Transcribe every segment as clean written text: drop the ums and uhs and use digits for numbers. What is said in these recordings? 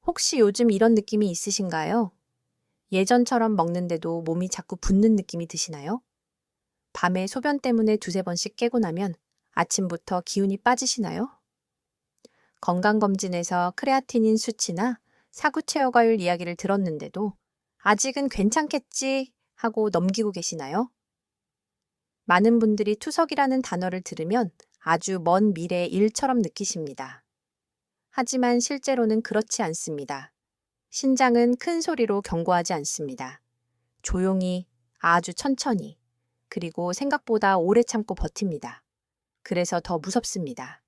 혹시 요즘 이런 느낌이 있으신가요? 예전처럼 먹는데도 몸이 자꾸 붓는 느낌이 드시나요? 밤에 소변 때문에 두세 번씩 깨고 나면 아침부터 기운이 빠지시나요? 건강검진에서 크레아티닌 수치나 사구 체어과율 이야기를 들었는데도 아직은 괜찮겠지 하고 넘기고 계시나요? 많은 분들이 투석이라는 단어를 들으면 아주 먼 미래의 일처럼 느끼십니다. 하지만 실제로는 그렇지 않습니다. 신장은 큰 소리로 경고하지 않습니다. 조용히, 아주 천천히, 그리고 생각보다 오래 참고 버팁니다. 그래서 더 무섭습니다.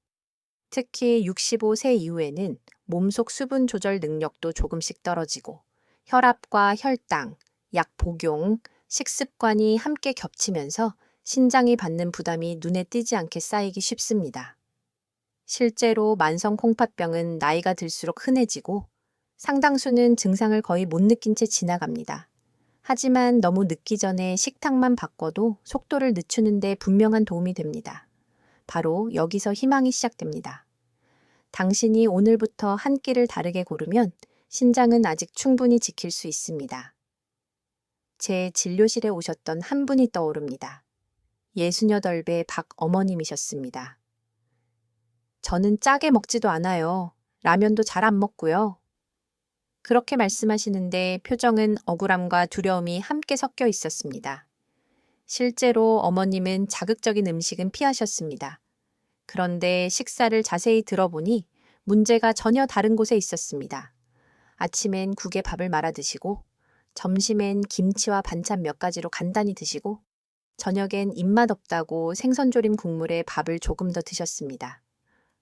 특히 65세 이후에는 몸속 수분 조절 능력도 조금씩 떨어지고 혈압과 혈당, 약 복용, 식습관이 함께 겹치면서 신장이 받는 부담이 눈에 띄지 않게 쌓이기 쉽습니다. 실제로 만성 콩팥병은 나이가 들수록 흔해지고 상당수는 증상을 거의 못 느낀 채 지나갑니다. 하지만 너무 늦기 전에 식탁만 바꿔도 속도를 늦추는 데 분명한 도움이 됩니다. 바로 여기서 희망이 시작됩니다. 당신이 오늘부터 한 끼를 다르게 고르면 신장은 아직 충분히 지킬 수 있습니다. 제 진료실에 오셨던 한 분이 떠오릅니다. 68배 박 어머님이셨습니다. 저는 짜게 먹지도 않아요. 라면도 잘 안 먹고요. 그렇게 말씀하시는데 표정은 억울함과 두려움이 함께 섞여 있었습니다. 실제로 어머님은 자극적인 음식은 피하셨습니다. 그런데 식사를 자세히 들어보니 문제가 전혀 다른 곳에 있었습니다. 아침엔 국에 밥을 말아 드시고, 점심엔 김치와 반찬 몇 가지로 간단히 드시고, 저녁엔 입맛 없다고 생선조림 국물에 밥을 조금 더 드셨습니다.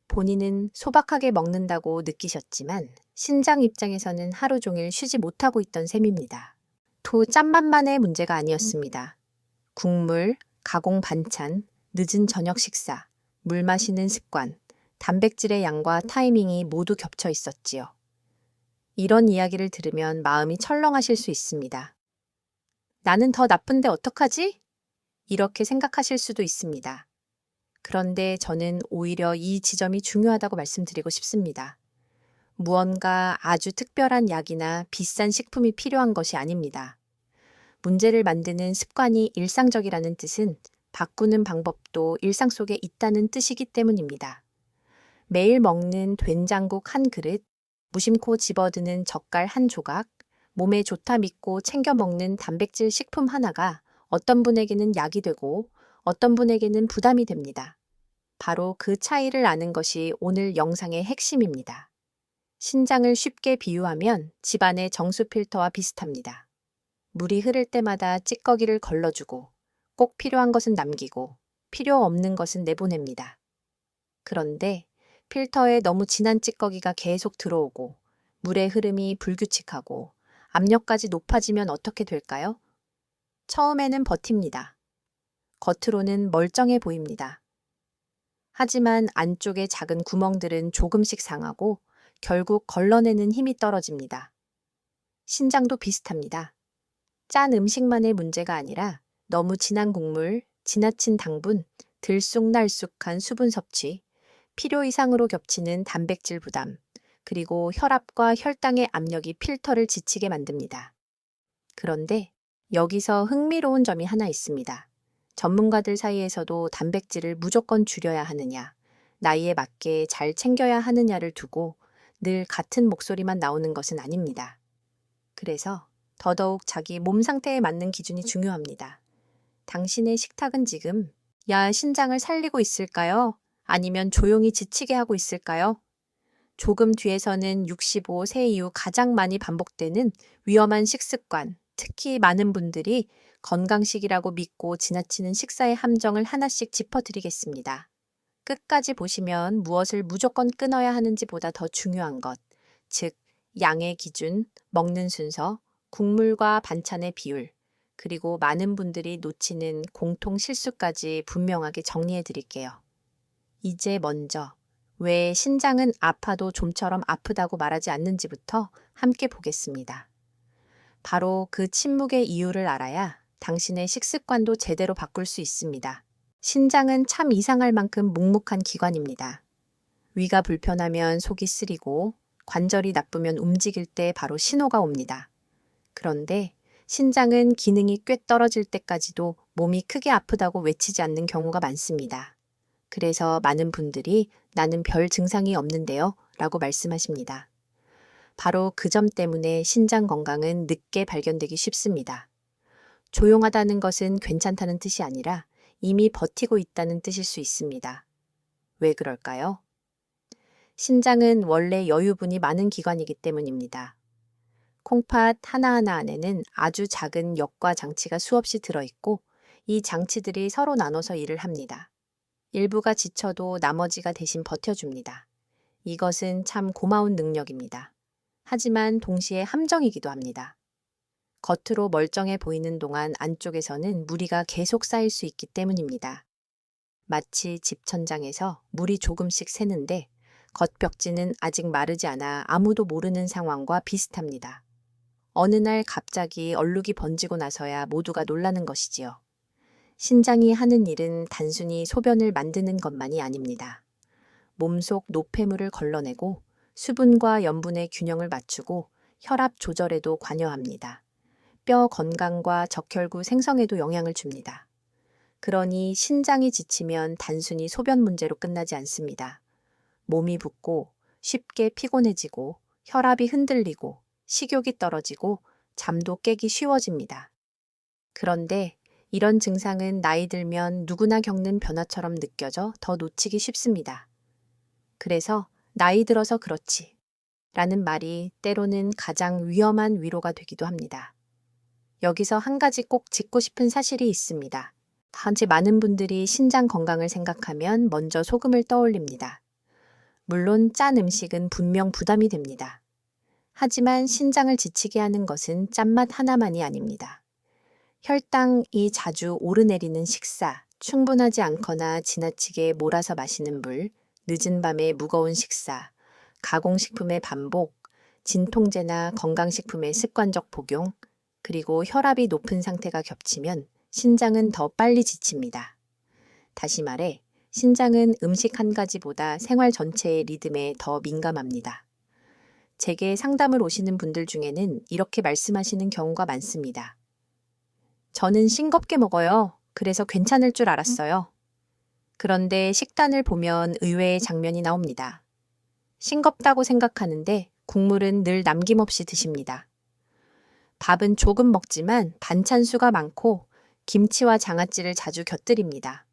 본인은 소박하게 먹는다고 느끼셨지만 신장 입장에서는 하루 종일 쉬지 못하고 있던 셈입니다. 짠맛만의 문제가 아니었습니다. 국물, 가공 반찬, 늦은 저녁 식사, 물 마시는 습관, 단백질의 양과 타이밍이 모두 겹쳐 있었지요. 이런 이야기를 들으면 마음이 철렁하실 수 있습니다. 나는 더 나쁜데 어떡하지? 이렇게 생각하실 수도 있습니다. 그런데 저는 오히려 이 지점이 중요하다고 말씀드리고 싶습니다. 무언가 아주 특별한 약이나 비싼 식품이 필요한 것이 아닙니다. 문제를 만드는 습관이 일상적이라는 뜻은 바꾸는 방법도 일상 속에 있다는 뜻이기 때문입니다. 매일 먹는 된장국 한 그릇, 무심코 집어드는 젓갈 한 조각, 몸에 좋다 믿고 챙겨 먹는 단백질 식품 하나가 어떤 분에게는 약이 되고 어떤 분에게는 부담이 됩니다. 바로 그 차이를 아는 것이 오늘 영상의 핵심입니다. 신장을 쉽게 비유하면 집안의 정수 필터와 비슷합니다. 물이 흐를 때마다 찌꺼기를 걸러주고 꼭 필요한 것은 남기고 필요 없는 것은 내보냅니다. 그런데 필터에 너무 진한 찌꺼기가 계속 들어오고 물의 흐름이 불규칙하고 압력까지 높아지면 어떻게 될까요? 처음에는 버팁니다. 겉으로는 멀쩡해 보입니다. 하지만 안쪽의 작은 구멍들은 조금씩 상하고 결국 걸러내는 힘이 떨어집니다. 신장도 비슷합니다. 짠 음식만의 문제가 아니라 너무 진한 국물, 지나친 당분, 들쑥날쑥한 수분 섭취, 필요 이상으로 겹치는 단백질 부담, 그리고 혈압과 혈당의 압력이 필터를 지치게 만듭니다. 그런데 여기서 흥미로운 점이 하나 있습니다. 전문가들 사이에서도 단백질을 무조건 줄여야 하느냐, 나이에 맞게 잘 챙겨야 하느냐를 두고 늘 같은 목소리만 나오는 것은 아닙니다. 그래서 더더욱 자기 몸 상태에 맞는 기준이 중요합니다. 당신의 식탁은 지금 신장을 살리고 있을까요? 아니면 조용히 지치게 하고 있을까요? 조금 뒤에서는 65세 이후 가장 많이 반복되는 위험한 식습관, 특히 많은 분들이 건강식이라고 믿고 지나치는 식사의 함정을 하나씩 짚어드리겠습니다. 끝까지 보시면 무엇을 무조건 끊어야 하는지보다 더 중요한 것, 즉 양의 기준, 먹는 순서, 국물과 반찬의 비율, 그리고 많은 분들이 놓치는 공통 실수까지 분명하게 정리해 드릴게요. 이제 먼저 왜 신장은 아파도 좀처럼 아프다고 말하지 않는지부터 함께 보겠습니다. 바로 그 침묵의 이유를 알아야 당신의 식습관도 제대로 바꿀 수 있습니다. 신장은 참 이상할 만큼 묵묵한 기관입니다. 위가 불편하면 속이 쓰리고 관절이 나쁘면 움직일 때 바로 신호가 옵니다. 그런데 신장은 기능이 꽤 떨어질 때까지도 몸이 크게 아프다고 외치지 않는 경우가 많습니다. 그래서 많은 분들이 나는 별 증상이 없는데요 라고 말씀하십니다. 바로 그 점 때문에 신장 건강은 늦게 발견되기 쉽습니다. 조용하다는 것은 괜찮다는 뜻이 아니라 이미 버티고 있다는 뜻일 수 있습니다. 왜 그럴까요? 신장은 원래 여유분이 많은 기관이기 때문입니다. 콩팥 하나하나 안에는 아주 작은 역과 장치가 수없이 들어있고 이 장치들이 서로 나눠서 일을 합니다. 일부가 지쳐도 나머지가 대신 버텨줍니다. 이것은 참 고마운 능력입니다. 하지만 동시에 함정이기도 합니다. 겉으로 멀쩡해 보이는 동안 안쪽에서는 무리가 계속 쌓일 수 있기 때문입니다. 마치 집 천장에서 물이 조금씩 새는데 겉벽지는 아직 마르지 않아 아무도 모르는 상황과 비슷합니다. 어느 날 갑자기 얼룩이 번지고 나서야 모두가 놀라는 것이지요. 신장이 하는 일은 단순히 소변을 만드는 것만이 아닙니다. 몸속 노폐물을 걸러내고 수분과 염분의 균형을 맞추고 혈압 조절에도 관여합니다. 뼈 건강과 적혈구 생성에도 영향을 줍니다. 그러니 신장이 지치면 단순히 소변 문제로 끝나지 않습니다. 몸이 붓고 쉽게 피곤해지고 혈압이 흔들리고 식욕이 떨어지고 잠도 깨기 쉬워집니다. 그런데 이런 증상은 나이 들면 누구나 겪는 변화처럼 느껴져 더 놓치기 쉽습니다. 그래서 나이 들어서 그렇지 라는 말이 때로는 가장 위험한 위로가 되기도 합니다. 여기서 한 가지 꼭 짚고 싶은 사실이 있습니다. 현재 많은 분들이 신장 건강을 생각하면 먼저 소금을 떠올립니다. 물론 짠 음식은 분명 부담이 됩니다. 하지만 신장을 지치게 하는 것은 짠맛 하나만이 아닙니다. 혈당이 자주 오르내리는 식사, 충분하지 않거나 지나치게 몰아서 마시는 물, 늦은 밤에 무거운 식사, 가공식품의 반복, 진통제나 건강식품의 습관적 복용, 그리고 혈압이 높은 상태가 겹치면 신장은 더 빨리 지칩니다. 다시 말해, 신장은 음식 한 가지보다 생활 전체의 리듬에 더 민감합니다. 제게 상담을 오시는 분들 중에는 이렇게 말씀하시는 경우가 많습니다. 저는 싱겁게 먹어요. 그래서 괜찮을 줄 알았어요. 그런데 식단을 보면 의외의 장면이 나옵니다. 싱겁다고 생각하는데 국물은 늘 남김없이 드십니다. 밥은 조금 먹지만 반찬 수가 많고 김치와 장아찌를 자주 곁들입니다.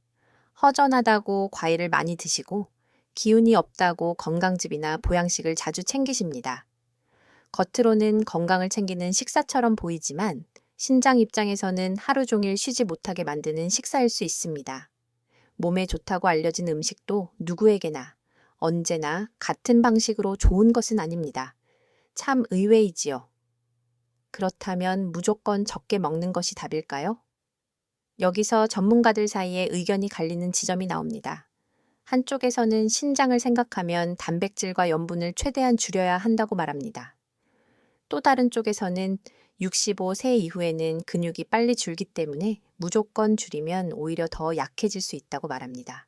허전하다고 과일을 많이 드시고 기운이 없다고 건강즙이나 보양식을 자주 챙기십니다. 겉으로는 건강을 챙기는 식사처럼 보이지만 신장 입장에서는 하루 종일 쉬지 못하게 만드는 식사일 수 있습니다. 몸에 좋다고 알려진 음식도 누구에게나 언제나 같은 방식으로 좋은 것은 아닙니다. 참 의외이지요. 그렇다면 무조건 적게 먹는 것이 답일까요? 여기서 전문가들 사이에 의견이 갈리는 지점이 나옵니다. 한쪽에서는 신장을 생각하면 단백질과 염분을 최대한 줄여야 한다고 말합니다. 또 다른 쪽에서는 65세 이후에는 근육이 빨리 줄기 때문에 무조건 줄이면 오히려 더 약해질 수 있다고 말합니다.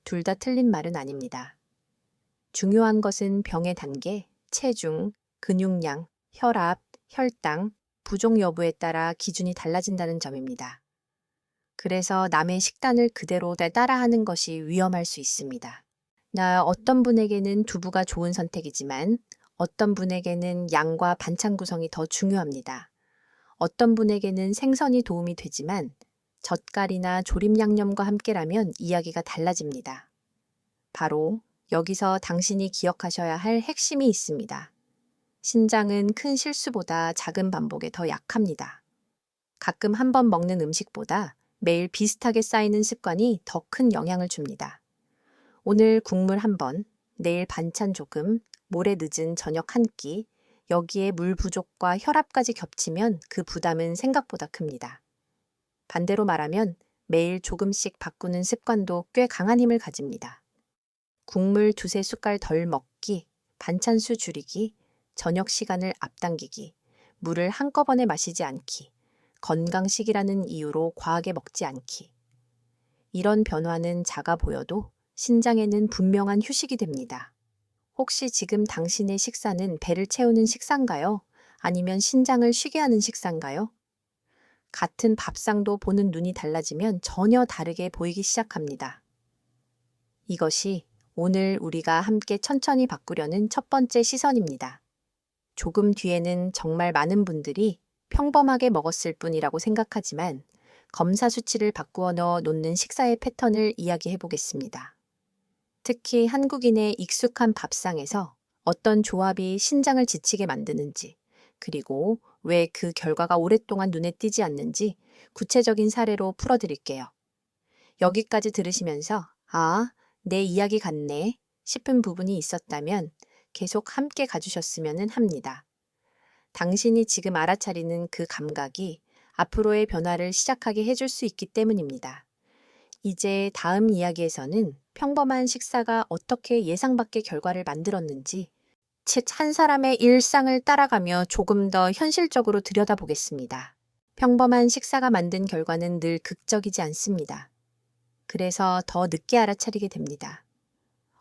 둘 다 틀린 말은 아닙니다. 중요한 것은 병의 단계, 체중, 근육량, 혈압, 혈당, 부종 여부에 따라 기준이 달라진다는 점입니다. 그래서 남의 식단을 그대로 따라하는 것이 위험할 수 있습니다. 어떤 분에게는 두부가 좋은 선택이지만 어떤 분에게는 양과 반찬 구성이 더 중요합니다. 어떤 분에게는 생선이 도움이 되지만 젓갈이나 조림 양념과 함께라면 이야기가 달라집니다. 바로 여기서 당신이 기억하셔야 할 핵심이 있습니다. 신장은 큰 실수보다 작은 반복에 더 약합니다. 가끔 한 번 먹는 음식보다 매일 비슷하게 쌓이는 습관이 더 큰 영향을 줍니다. 오늘 국물 한 번, 내일 반찬 조금, 모레 늦은 저녁 한 끼, 여기에 물 부족과 혈압까지 겹치면 그 부담은 생각보다 큽니다. 반대로 말하면 매일 조금씩 바꾸는 습관도 꽤 강한 힘을 가집니다. 국물 두세 숟갈 덜 먹기, 반찬 수 줄이기, 저녁 시간을 앞당기기, 물을 한꺼번에 마시지 않기, 건강식이라는 이유로 과하게 먹지 않기. 이런 변화는 작아 보여도 신장에는 분명한 휴식이 됩니다. 혹시 지금 당신의 식사는 배를 채우는 식사인가요? 아니면 신장을 쉬게 하는 식사인가요? 같은 밥상도 보는 눈이 달라지면 전혀 다르게 보이기 시작합니다. 이것이 오늘 우리가 함께 천천히 바꾸려는 첫 번째 시선입니다. 조금 뒤에는 정말 많은 분들이 평범하게 먹었을 뿐이라고 생각하지만 검사 수치를 바꾸어 넣어 놓는 식사의 패턴을 이야기해 보겠습니다. 특히 한국인의 익숙한 밥상에서 어떤 조합이 신장을 지치게 만드는지, 그리고 왜 그 결과가 오랫동안 눈에 띄지 않는지 구체적인 사례로 풀어드릴게요. 여기까지 들으시면서 내 이야기 같네 싶은 부분이 있었다면 계속 함께 가주셨으면 합니다. 당신이 지금 알아차리는 그 감각이 앞으로의 변화를 시작하게 해줄 수 있기 때문입니다. 이제 다음 이야기에서는 평범한 식사가 어떻게 예상 밖의 결과를 만들었는지, 즉 한 사람의 일상을 따라가며 조금 더 현실적으로 들여다보겠습니다. 평범한 식사가 만든 결과는 늘 극적이지 않습니다. 그래서 더 늦게 알아차리게 됩니다.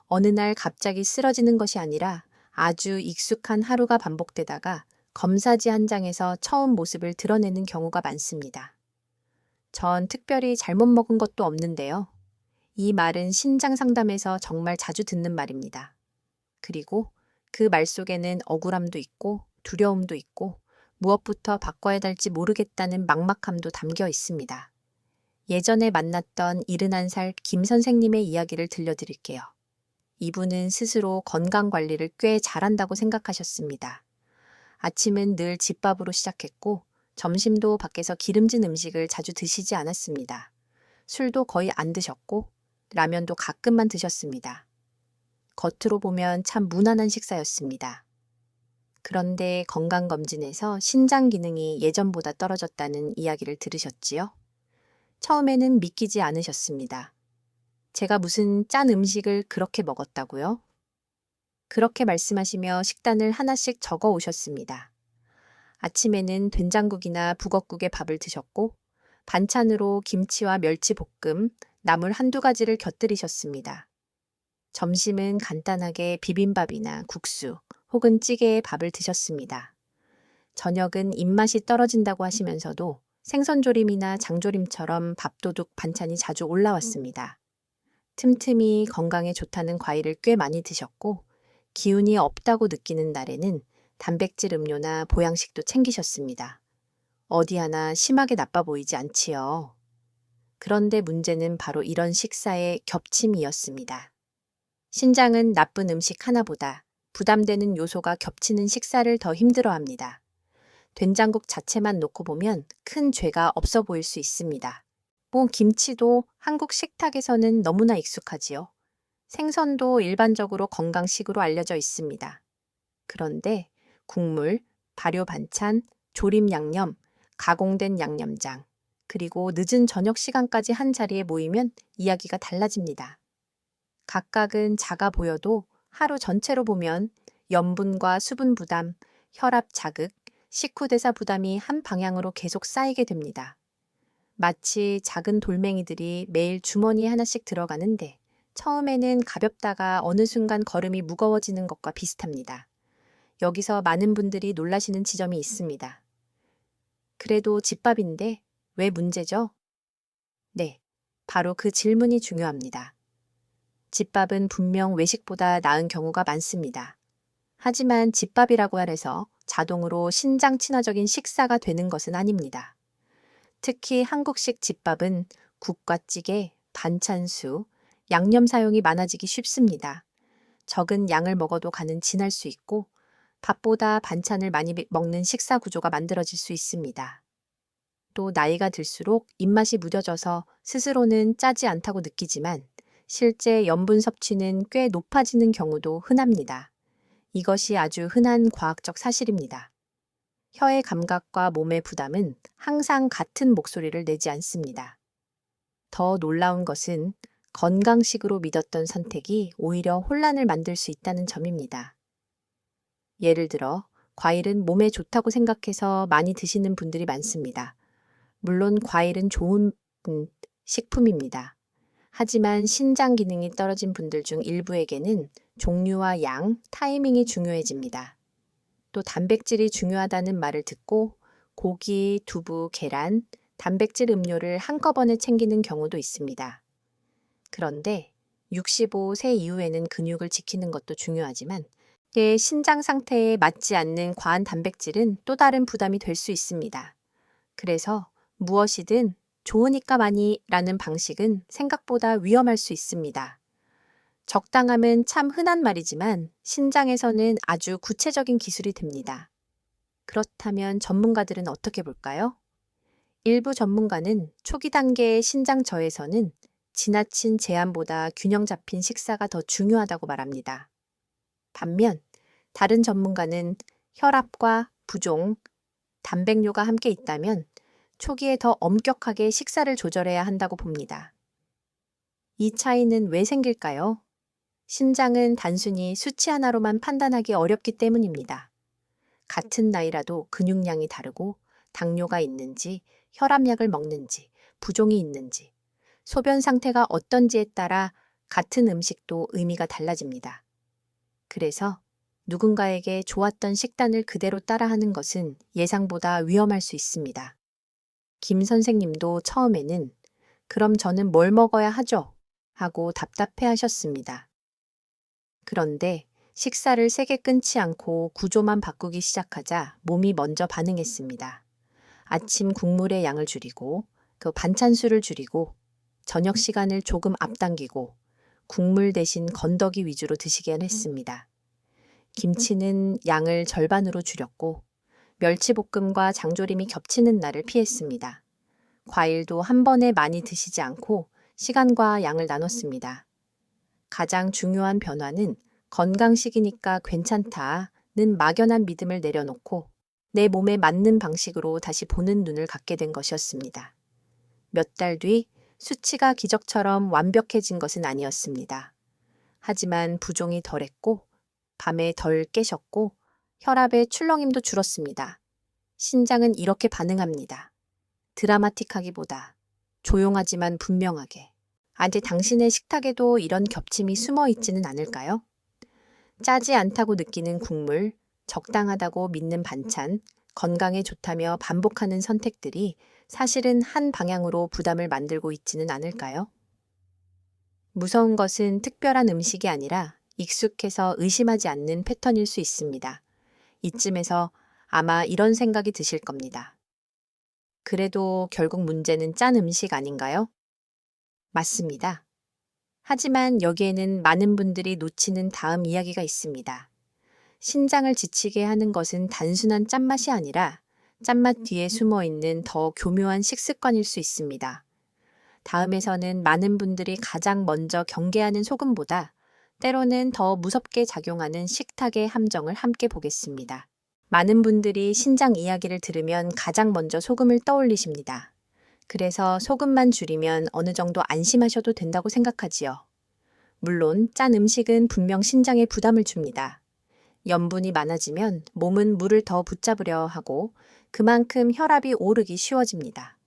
어느 날 갑자기 쓰러지는 것이 아니라 아주 익숙한 하루가 반복되다가 검사지 한 장에서 처음 모습을 드러내는 경우가 많습니다. 전 특별히 잘못 먹은 것도 없는데요. 이 말은 신장 상담에서 정말 자주 듣는 말입니다. 그리고 그 말 속에는 억울함도 있고 두려움도 있고 무엇부터 바꿔야 할지 모르겠다는 막막함도 담겨 있습니다. 예전에 만났던 71살 김 선생님의 이야기를 들려드릴게요. 이분은 스스로 건강관리를 꽤 잘한다고 생각하셨습니다. 아침은 늘 집밥으로 시작했고 점심도 밖에서 기름진 음식을 자주 드시지 않았습니다. 술도 거의 안 드셨고 라면도 가끔만 드셨습니다. 겉으로 보면 참 무난한 식사였습니다. 그런데 건강검진에서 신장 기능이 예전보다 떨어졌다는 이야기를 들으셨지요? 처음에는 믿기지 않으셨습니다. 제가 무슨 짠 음식을 그렇게 먹었다고요? 그렇게 말씀하시며 식단을 하나씩 적어 오셨습니다. 아침에는 된장국이나 북엇국에 밥을 드셨고 반찬으로 김치와 멸치볶음, 나물 한두 가지를 곁들이셨습니다. 점심은 간단하게 비빔밥이나 국수 혹은 찌개에 밥을 드셨습니다. 저녁은 입맛이 떨어진다고 하시면서도 생선조림이나 장조림처럼 밥도둑 반찬이 자주 올라왔습니다. 틈틈이 건강에 좋다는 과일을 꽤 많이 드셨고 기운이 없다고 느끼는 날에는 단백질 음료나 보양식도 챙기셨습니다. 어디 하나 심하게 나빠 보이지 않지요. 그런데 문제는 바로 이런 식사의 겹침이었습니다. 신장은 나쁜 음식 하나보다 부담되는 요소가 겹치는 식사를 더 힘들어합니다. 된장국 자체만 놓고 보면 큰 죄가 없어 보일 수 있습니다. 김치도 한국 식탁에서는 너무나 익숙하지요. 생선도 일반적으로 건강식으로 알려져 있습니다. 그런데 국물, 발효 반찬, 조림 양념, 가공된 양념장, 그리고 늦은 저녁 시간까지 한 자리에 모이면 이야기가 달라집니다. 각각은 작아 보여도 하루 전체로 보면 염분과 수분 부담, 혈압 자극, 식후대사 부담이 한 방향으로 계속 쌓이게 됩니다. 마치 작은 돌멩이들이 매일 주머니에 하나씩 들어가는데 처음에는 가볍다가 어느 순간 걸음이 무거워지는 것과 비슷합니다. 여기서 많은 분들이 놀라시는 지점이 있습니다. 그래도 집밥인데 왜 문제죠? 네, 바로 그 질문이 중요합니다. 집밥은 분명 외식보다 나은 경우가 많습니다. 하지만 집밥이라고 해서 자동으로 신장 친화적인 식사가 되는 것은 아닙니다. 특히 한국식 집밥은 국과 찌개, 반찬수, 양념 사용이 많아지기 쉽습니다. 적은 양을 먹어도 간은 진할 수 있고 밥보다 반찬을 많이 먹는 식사 구조가 만들어질 수 있습니다. 또 나이가 들수록 입맛이 무뎌져서 스스로는 짜지 않다고 느끼지만 실제 염분 섭취는 꽤 높아지는 경우도 흔합니다. 이것이 아주 흔한 과학적 사실입니다. 혀의 감각과 몸의 부담은 항상 같은 목소리를 내지 않습니다. 더 놀라운 것은 건강식으로 믿었던 선택이 오히려 혼란을 만들 수 있다는 점입니다. 예를 들어 과일은 몸에 좋다고 생각해서 많이 드시는 분들이 많습니다. 물론 과일은 좋은 식품입니다. 하지만 신장 기능이 떨어진 분들 중 일부에게는 종류와 양, 타이밍이 중요해집니다. 또 단백질이 중요하다는 말을 듣고 고기, 두부, 계란, 단백질 음료를 한꺼번에 챙기는 경우도 있습니다. 그런데 65세 이후에는 근육을 지키는 것도 중요하지만 내 신장 상태에 맞지 않는 과한 단백질은 또 다른 부담이 될 수 있습니다. 그래서 무엇이든 좋으니까 많이 라는 방식은 생각보다 위험할 수 있습니다. 적당함은 참 흔한 말이지만 신장에서는 아주 구체적인 기술이 됩니다. 그렇다면 전문가들은 어떻게 볼까요? 일부 전문가는 초기 단계의 신장 저에서는 지나친 제한보다 균형 잡힌 식사가 더 중요하다고 말합니다. 반면 다른 전문가는 혈압과 부종, 단백뇨가 함께 있다면 초기에 더 엄격하게 식사를 조절해야 한다고 봅니다. 이 차이는 왜 생길까요? 신장은 단순히 수치 하나로만 판단하기 어렵기 때문입니다. 같은 나이라도 근육량이 다르고 당뇨가 있는지, 혈압약을 먹는지, 부종이 있는지, 소변 상태가 어떤지에 따라 같은 음식도 의미가 달라집니다. 그래서 누군가에게 좋았던 식단을 그대로 따라하는 것은 예상보다 위험할 수 있습니다. 김 선생님도 처음에는 그럼 저는 뭘 먹어야 하죠? 하고 답답해 하셨습니다. 그런데 식사를 세게 끊지 않고 구조만 바꾸기 시작하자 몸이 먼저 반응했습니다. 아침 국물의 양을 줄이고 그 반찬 수를 줄이고 저녁 시간을 조금 앞당기고 국물 대신 건더기 위주로 드시게 했습니다. 김치는 양을 절반으로 줄였고 멸치볶음과 장조림이 겹치는 날을 피했습니다. 과일도 한 번에 많이 드시지 않고 시간과 양을 나눴습니다. 가장 중요한 변화는 건강식이니까 괜찮다는 막연한 믿음을 내려놓고 내 몸에 맞는 방식으로 다시 보는 눈을 갖게 된 것이었습니다. 몇 달 뒤 수치가 기적처럼 완벽해진 것은 아니었습니다. 하지만 부종이 덜했고 밤에 덜 깨셨고 혈압의 출렁임도 줄었습니다. 신장은 이렇게 반응합니다. 드라마틱하기보다 조용하지만 분명하게. 아직 당신의 식탁에도 이런 겹침이 숨어 있지는 않을까요? 짜지 않다고 느끼는 국물, 적당하다고 믿는 반찬, 건강에 좋다며 반복하는 선택들이 사실은 한 방향으로 부담을 만들고 있지는 않을까요? 무서운 것은 특별한 음식이 아니라 익숙해서 의심하지 않는 패턴일 수 있습니다. 이쯤에서 아마 이런 생각이 드실 겁니다. 그래도 결국 문제는 짠 음식 아닌가요? 맞습니다. 하지만 여기에는 많은 분들이 놓치는 다음 이야기가 있습니다. 신장을 지치게 하는 것은 단순한 짠맛이 아니라 짠맛 뒤에 숨어 있는 더 교묘한 식습관일 수 있습니다. 다음에서는 많은 분들이 가장 먼저 경계하는 소금보다 때로는 더 무섭게 작용하는 식탁의 함정을 함께 보겠습니다. 많은 분들이 신장 이야기를 들으면 가장 먼저 소금을 떠올리십니다. 그래서 소금만 줄이면 어느 정도 안심하셔도 된다고 생각하지요. 물론 짠 음식은 분명 신장에 부담을 줍니다. 염분이 많아지면 몸은 물을 더 붙잡으려 하고 그만큼 혈압이 오르기 쉬워집니다.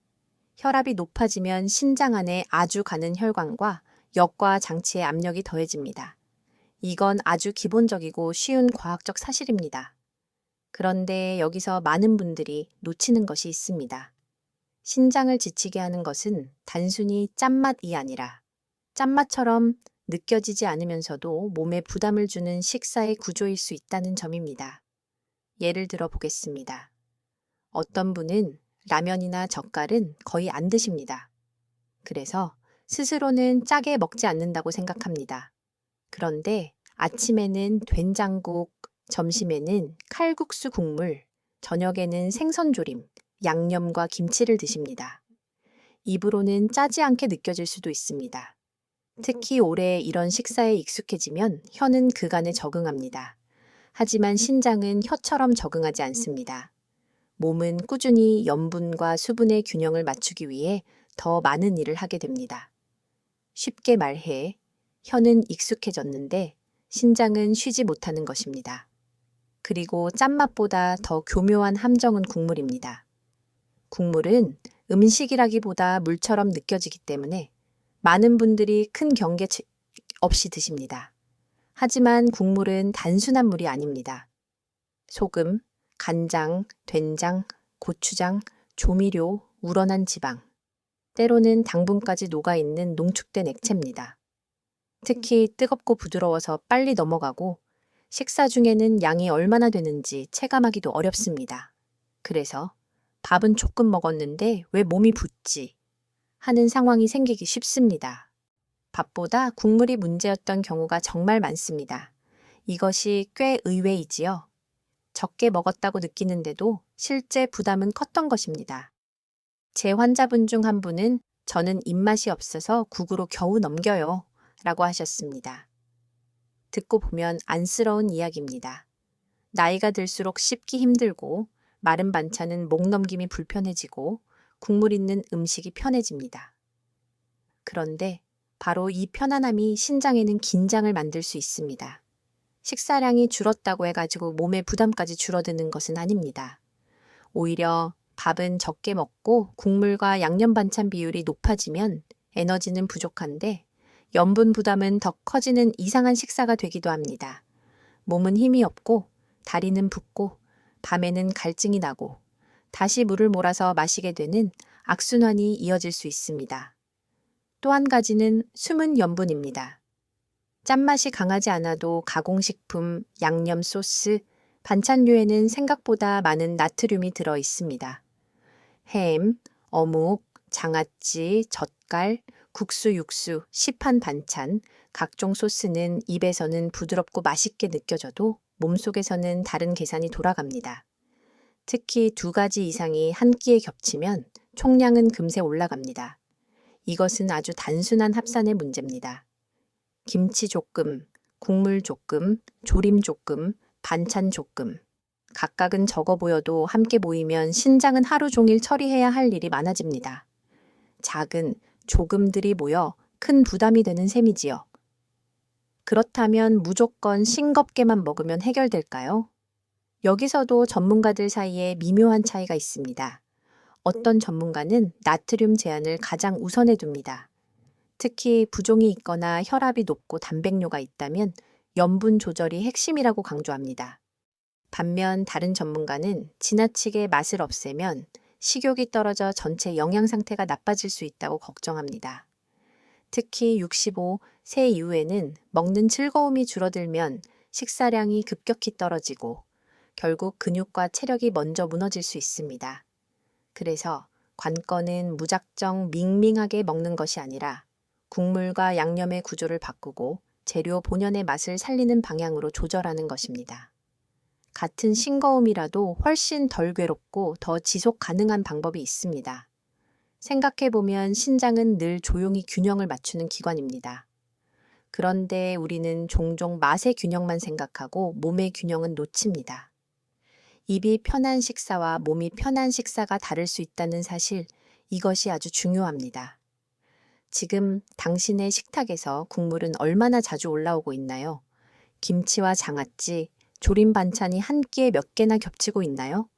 혈압이 높아지면 신장 안에 아주 가는 혈관과 역과 장치의 압력이 더해집니다. 이건 아주 기본적이고 쉬운 과학적 사실입니다. 그런데 여기서 많은 분들이 놓치는 것이 있습니다. 신장을 지치게 하는 것은 단순히 짠맛이 아니라 짠맛처럼 느껴지지 않으면서도 몸에 부담을 주는 식사의 구조일 수 있다는 점입니다. 예를 들어 보겠습니다. 어떤 분은 라면이나 젓갈은 거의 안 드십니다. 그래서 스스로는 짜게 먹지 않는다고 생각합니다. 그런데 아침에는 된장국, 점심에는 칼국수 국물, 저녁에는 생선조림, 양념과 김치를 드십니다. 입으로는 짜지 않게 느껴질 수도 있습니다. 특히 오래 이런 식사에 익숙해지면 혀는 그간에 적응합니다. 하지만 신장은 혀처럼 적응하지 않습니다. 몸은 꾸준히 염분과 수분의 균형을 맞추기 위해 더 많은 일을 하게 됩니다. 쉽게 말해, 혀는 익숙해졌는데 신장은 쉬지 못하는 것입니다. 그리고 짠맛보다 더 교묘한 함정은 국물입니다. 국물은 음식이라기보다 물처럼 느껴지기 때문에 많은 분들이 큰 경계 없이 드십니다. 하지만 국물은 단순한 물이 아닙니다. 소금, 간장, 된장, 고추장, 조미료, 우러난 지방, 때로는 당분까지 녹아있는 농축된 액체입니다. 특히 뜨겁고 부드러워서 빨리 넘어가고 식사 중에는 양이 얼마나 되는지 체감하기도 어렵습니다. 그래서 밥은 조금 먹었는데 왜 몸이 붓지? 하는 상황이 생기기 쉽습니다. 밥보다 국물이 문제였던 경우가 정말 많습니다. 이것이 꽤 의외이지요. 적게 먹었다고 느끼는데도 실제 부담은 컸던 것입니다. 제 환자분 중 한 분은 저는 입맛이 없어서 국으로 겨우 넘겨요 라고 하셨습니다. 듣고 보면 안쓰러운 이야기입니다. 나이가 들수록 씹기 힘들고 마른 반찬은 목 넘김이 불편해지고 국물 있는 음식이 편해집니다. 그런데 바로 이 편안함이 신장에는 긴장을 만들 수 있습니다. 식사량이 줄었다고 해가지고 몸의 부담까지 줄어드는 것은 아닙니다. 오히려 밥은 적게 먹고 국물과 양념 반찬 비율이 높아지면 에너지는 부족한데 염분 부담은 더 커지는 이상한 식사가 되기도 합니다. 몸은 힘이 없고 다리는 붓고 밤에는 갈증이 나고 다시 물을 몰아서 마시게 되는 악순환이 이어질 수 있습니다. 또 한 가지는 숨은 염분입니다. 짠맛이 강하지 않아도 가공식품, 양념 소스, 반찬류에는 생각보다 많은 나트륨이 들어 있습니다. 햄, 어묵, 장아찌, 젓갈, 국수, 육수, 시판 반찬, 각종 소스는 입에서는 부드럽고 맛있게 느껴져도 몸속에서는 다른 계산이 돌아갑니다. 특히 2가지 이상이 한 끼에 겹치면 총량은 금세 올라갑니다. 이것은 아주 단순한 합산의 문제입니다. 김치 조금, 국물 조금, 조림 조금, 반찬 조금. 각각은 적어 보여도 함께 모이면 신장은 하루 종일 처리해야 할 일이 많아집니다. 작은 조금들이 모여 큰 부담이 되는 셈이지요. 그렇다면 무조건 싱겁게만 먹으면 해결될까요? 여기서도 전문가들 사이에 미묘한 차이가 있습니다. 어떤 전문가는 나트륨 제한을 가장 우선에 둡니다. 특히 부종이 있거나 혈압이 높고 단백뇨가 있다면 염분 조절이 핵심이라고 강조합니다. 반면 다른 전문가는 지나치게 맛을 없애면 식욕이 떨어져 전체 영양 상태가 나빠질 수 있다고 걱정합니다. 특히 65세 이후에는 먹는 즐거움이 줄어들면 식사량이 급격히 떨어지고 결국 근육과 체력이 먼저 무너질 수 있습니다. 그래서 관건은 무작정 밍밍하게 먹는 것이 아니라 국물과 양념의 구조를 바꾸고 재료 본연의 맛을 살리는 방향으로 조절하는 것입니다. 같은 싱거움이라도 훨씬 덜 괴롭고 더 지속 가능한 방법이 있습니다. 생각해보면 신장은 늘 조용히 균형을 맞추는 기관입니다. 그런데 우리는 종종 맛의 균형만 생각하고 몸의 균형은 놓칩니다. 입이 편한 식사와 몸이 편한 식사가 다를 수 있다는 사실, 이것이 아주 중요합니다. 지금 당신의 식탁에서 국물은 얼마나 자주 올라오고 있나요? 김치와 장아찌, 조림 반찬이 한 끼에 몇 개나 겹치고 있나요?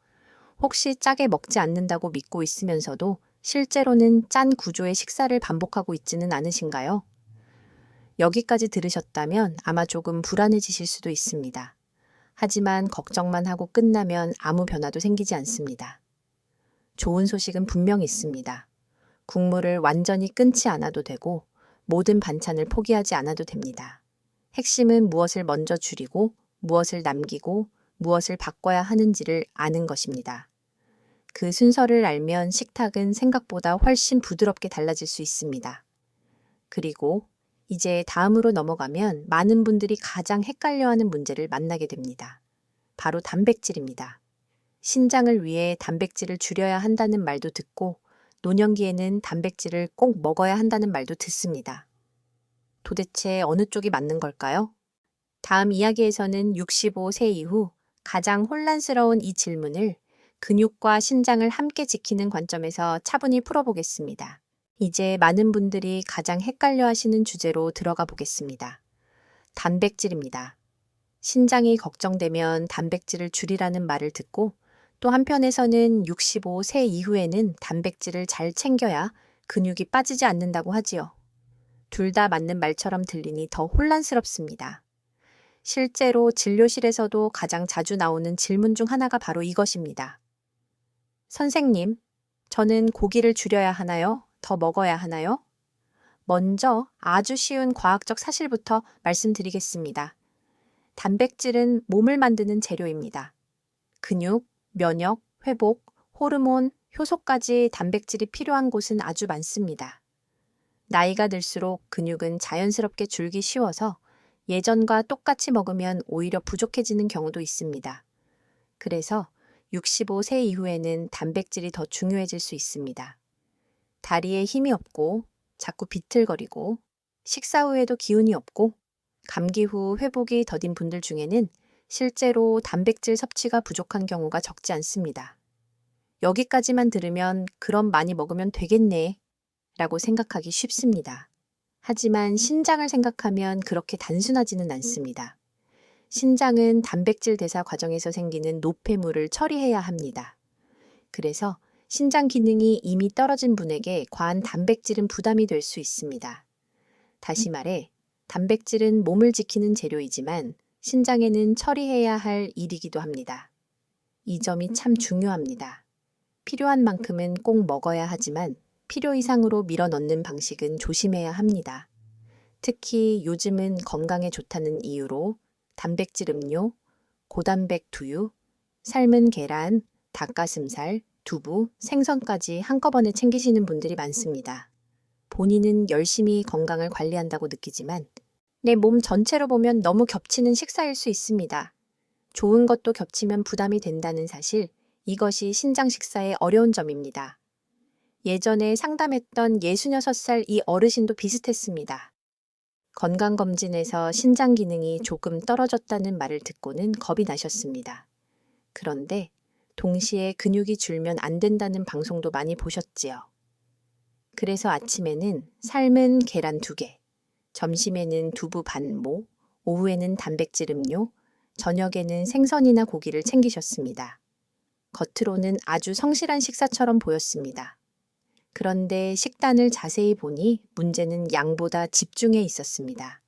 혹시 짜게 먹지 않는다고 믿고 있으면서도 실제로는 짠 구조의 식사를 반복하고 있지는 않으신가요? 여기까지 들으셨다면 아마 조금 불안해지실 수도 있습니다. 하지만 걱정만 하고 끝나면 아무 변화도 생기지 않습니다. 좋은 소식은 분명히 있습니다. 국물을 완전히 끊지 않아도 되고 모든 반찬을 포기하지 않아도 됩니다. 핵심은 무엇을 먼저 줄이고 무엇을 남기고 무엇을 바꿔야 하는지를 아는 것입니다. 그 순서를 알면 식탁은 생각보다 훨씬 부드럽게 달라질 수 있습니다. 그리고 이제 다음으로 넘어가면 많은 분들이 가장 헷갈려하는 문제를 만나게 됩니다. 바로 단백질입니다. 신장을 위해 단백질을 줄여야 한다는 말도 듣고 노년기에는 단백질을 꼭 먹어야 한다는 말도 듣습니다. 도대체 어느 쪽이 맞는 걸까요? 다음 이야기에서는 65세 이후 가장 혼란스러운 이 질문을 근육과 신장을 함께 지키는 관점에서 차분히 풀어보겠습니다. 이제 많은 분들이 가장 헷갈려 하시는 주제로 들어가 보겠습니다. 단백질입니다. 신장이 걱정되면 단백질을 줄이라는 말을 듣고 또 한편에서는 65세 이후에는 단백질을 잘 챙겨야 근육이 빠지지 않는다고 하지요. 둘 다 맞는 말처럼 들리니 더 혼란스럽습니다. 실제로 진료실에서도 가장 자주 나오는 질문 중 하나가 바로 이것입니다. 선생님, 저는 고기를 줄여야 하나요? 더 먹어야 하나요? 먼저 아주 쉬운 과학적 사실부터 말씀드리겠습니다. 단백질은 몸을 만드는 재료입니다. 근육, 면역, 회복, 호르몬, 효소까지 단백질이 필요한 곳은 아주 많습니다. 나이가 들수록 근육은 자연스럽게 줄기 쉬워서 예전과 똑같이 먹으면 오히려 부족해지는 경우도 있습니다. 그래서 65세 이후에는 단백질이 더 중요해질 수 있습니다. 다리에 힘이 없고 자꾸 비틀거리고 식사 후에도 기운이 없고 감기 후 회복이 더딘 분들 중에는 실제로 단백질 섭취가 부족한 경우가 적지 않습니다. 여기까지만 들으면 그럼 많이 먹으면 되겠네 라고 생각하기 쉽습니다. 하지만 신장을 생각하면 그렇게 단순하지는 않습니다. 신장은 단백질 대사 과정에서 생기는 노폐물을 처리해야 합니다. 그래서 신장 기능이 이미 떨어진 분에게 과한 단백질은 부담이 될 수 있습니다. 다시 말해, 단백질은 몸을 지키는 재료이지만 신장에는 처리해야 할 일이기도 합니다. 이 점이 참 중요합니다. 필요한 만큼은 꼭 먹어야 하지만 필요 이상으로 밀어넣는 방식은 조심해야 합니다. 특히 요즘은 건강에 좋다는 이유로 단백질 음료, 고단백 두유, 삶은 계란, 닭가슴살, 두부, 생선까지 한꺼번에 챙기시는 분들이 많습니다. 본인은 열심히 건강을 관리한다고 느끼지만 내 몸 전체로 보면 너무 겹치는 식사일 수 있습니다. 좋은 것도 겹치면 부담이 된다는 사실, 이것이 신장 식사의 어려운 점입니다. 예전에 상담했던 66살 이 어르신도 비슷했습니다. 건강검진에서 신장 기능이 조금 떨어졌다는 말을 듣고는 겁이 나셨습니다. 그런데 동시에 근육이 줄면 안 된다는 방송도 많이 보셨지요. 그래서 아침에는 삶은 계란 2개, 점심에는 두부 반모, 오후에는 단백질 음료, 저녁에는 생선이나 고기를 챙기셨습니다. 겉으로는 아주 성실한 식사처럼 보였습니다. 그런데 식단을 자세히 보니 문제는 양보다 집중에 있었습니다.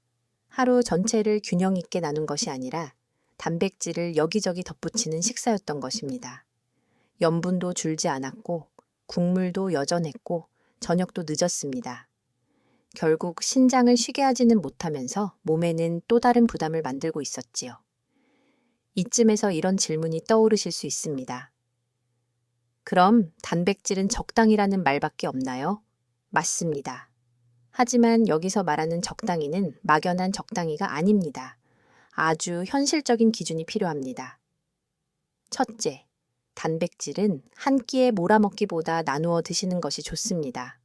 하루 전체를 균형 있게 나눈 것이 아니라 단백질을 여기저기 덧붙이는 식사였던 것입니다. 염분도 줄지 않았고 국물도 여전했고 저녁도 늦었습니다. 결국 신장을 쉬게 하지는 못하면서 몸에는 또 다른 부담을 만들고 있었지요. 이쯤에서 이런 질문이 떠오르실 수 있습니다. 그럼 단백질은 적당이라는 말밖에 없나요? 맞습니다. 하지만 여기서 말하는 적당히는 막연한 적당히가 아닙니다. 아주 현실적인 기준이 필요합니다. 첫째, 단백질은 한 끼에 몰아먹기보다 나누어 드시는 것이 좋습니다.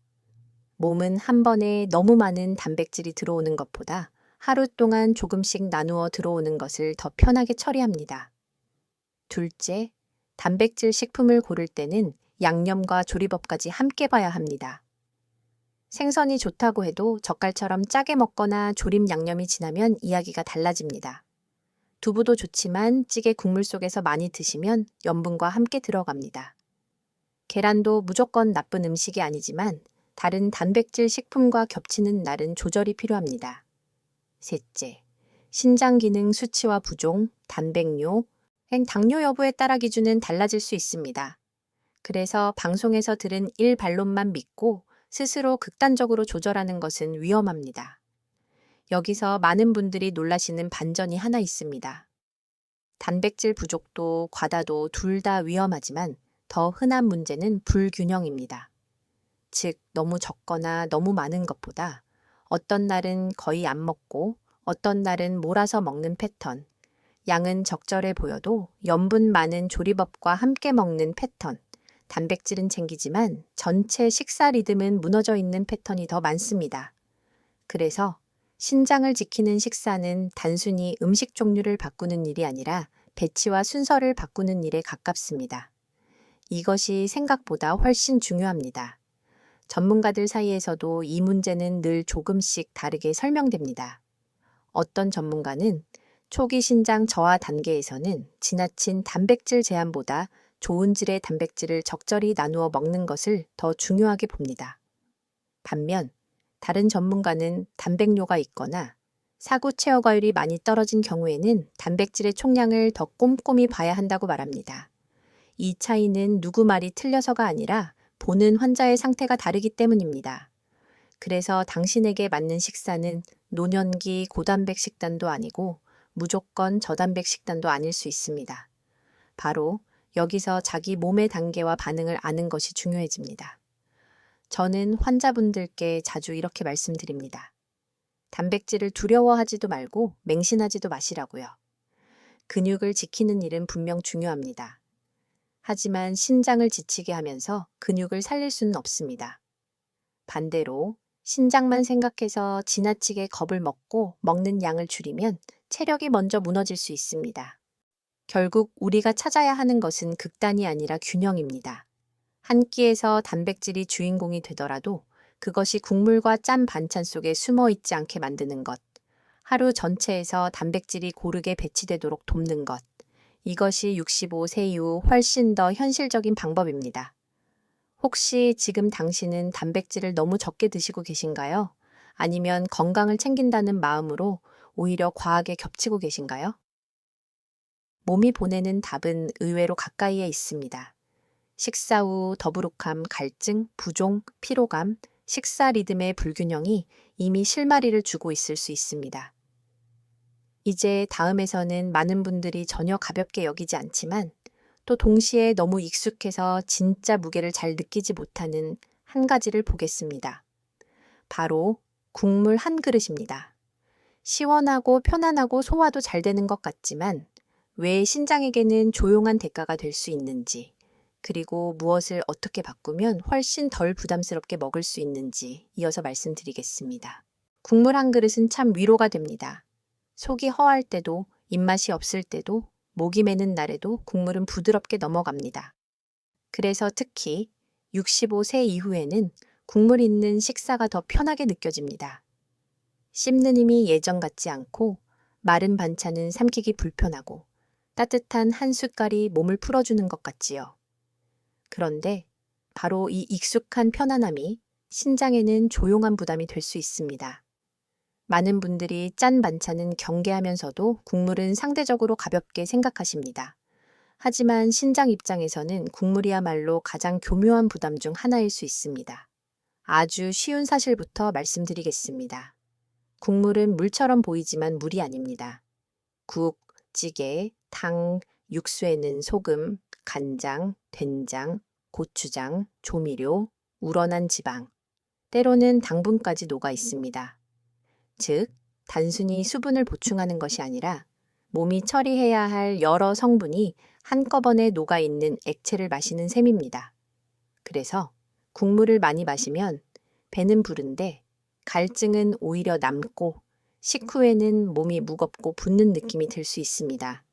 몸은 한 번에 너무 많은 단백질이 들어오는 것보다 하루 동안 조금씩 나누어 들어오는 것을 더 편하게 처리합니다. 둘째, 단백질 식품을 고를 때는 양념과 조리법까지 함께 봐야 합니다. 생선이 좋다고 해도 젓갈처럼 짜게 먹거나 조림 양념이 진하면 이야기가 달라집니다. 두부도 좋지만 찌개 국물 속에서 많이 드시면 염분과 함께 들어갑니다. 계란도 무조건 나쁜 음식이 아니지만 다른 단백질 식품과 겹치는 날은 조절이 필요합니다. 셋째, 신장 기능 수치와 부종, 단백뇨, 당뇨 여부에 따라 기준은 달라질 수 있습니다. 그래서 방송에서 들은 일반론만 믿고 스스로 극단적으로 조절하는 것은 위험합니다. 여기서 많은 분들이 놀라시는 반전이 하나 있습니다. 단백질 부족도 과다도 둘 다 위험하지만 더 흔한 문제는 불균형입니다. 즉, 너무 적거나 너무 많은 것보다 어떤 날은 거의 안 먹고 어떤 날은 몰아서 먹는 패턴, 양은 적절해 보여도 염분 많은 조리법과 함께 먹는 패턴, 단백질은 챙기지만 전체 식사 리듬은 무너져 있는 패턴이 더 많습니다. 그래서 신장을 지키는 식사는 단순히 음식 종류를 바꾸는 일이 아니라 배치와 순서를 바꾸는 일에 가깝습니다. 이것이 생각보다 훨씬 중요합니다. 전문가들 사이에서도 이 문제는 늘 조금씩 다르게 설명됩니다. 어떤 전문가는 초기 신장 저하 단계에서는 지나친 단백질 제한보다 좋은 질의 단백질을 적절히 나누어 먹는 것을 더 중요하게 봅니다. 반면 다른 전문가는 단백뇨가 있거나 사구 체어과율이 많이 떨어진 경우에는 단백질의 총량을 더 꼼꼼히 봐야 한다고 말합니다. 이 차이는 누구 말이 틀려서가 아니라 보는 환자의 상태가 다르기 때문입니다. 그래서 당신에게 맞는 식사는 노년기 고단백 식단도 아니고 무조건 저단백 식단도 아닐 수 있습니다. 바로 여기서 자기 몸의 단계와 반응을 아는 것이 중요해집니다. 저는 환자분들께 자주 이렇게 말씀드립니다. 단백질을 두려워하지도 말고 맹신하지도 마시라고요. 근육을 지키는 일은 분명 중요합니다. 하지만 신장을 지치게 하면서 근육을 살릴 수는 없습니다. 반대로 신장만 생각해서 지나치게 겁을 먹고 먹는 양을 줄이면 체력이 먼저 무너질 수 있습니다. 결국 우리가 찾아야 하는 것은 극단이 아니라 균형입니다. 한 끼에서 단백질이 주인공이 되더라도 그것이 국물과 짠 반찬 속에 숨어 있지 않게 만드는 것, 하루 전체에서 단백질이 고르게 배치되도록 돕는 것, 이것이 65세 이후 훨씬 더 현실적인 방법입니다. 혹시 지금 당신은 단백질을 너무 적게 드시고 계신가요? 아니면 건강을 챙긴다는 마음으로 오히려 과하게 겹치고 계신가요? 몸이 보내는 답은 의외로 가까이에 있습니다. 식사 후 더부룩함, 갈증, 부종, 피로감, 식사 리듬의 불균형이 이미 실마리를 주고 있을 수 있습니다. 이제 다음에서는 많은 분들이 전혀 가볍게 여기지 않지만 또 동시에 너무 익숙해서 진짜 무게를 잘 느끼지 못하는 한 가지를 보겠습니다. 바로 국물 한 그릇입니다. 시원하고 편안하고 소화도 잘 되는 것 같지만 왜 신장에게는 조용한 대가가 될 수 있는지, 그리고 무엇을 어떻게 바꾸면 훨씬 덜 부담스럽게 먹을 수 있는지 이어서 말씀드리겠습니다. 국물 한 그릇은 참 위로가 됩니다. 속이 허할 때도, 입맛이 없을 때도, 목이 메는 날에도 국물은 부드럽게 넘어갑니다. 그래서 특히 65세 이후에는 국물 있는 식사가 더 편하게 느껴집니다. 씹는 힘이 예전 같지 않고 마른 반찬은 삼키기 불편하고 따뜻한 한 숟갈이 몸을 풀어주는 것 같지요. 그런데 바로 이 익숙한 편안함이 신장에는 조용한 부담이 될 수 있습니다. 많은 분들이 짠 반찬은 경계하면서도 국물은 상대적으로 가볍게 생각하십니다. 하지만 신장 입장에서는 국물이야말로 가장 교묘한 부담 중 하나일 수 있습니다. 아주 쉬운 사실부터 말씀드리겠습니다. 국물은 물처럼 보이지만 물이 아닙니다. 국, 찌개, 탕, 육수에는 소금, 간장, 된장, 고추장, 조미료, 우러난 지방, 때로는 당분까지 녹아 있습니다. 즉, 단순히 수분을 보충하는 것이 아니라 몸이 처리해야 할 여러 성분이 한꺼번에 녹아 있는 액체를 마시는 셈입니다. 그래서 국물을 많이 마시면 배는 부른데 갈증은 오히려 남고 식후에는 몸이 무겁고 붓는 느낌이 들 수 있습니다.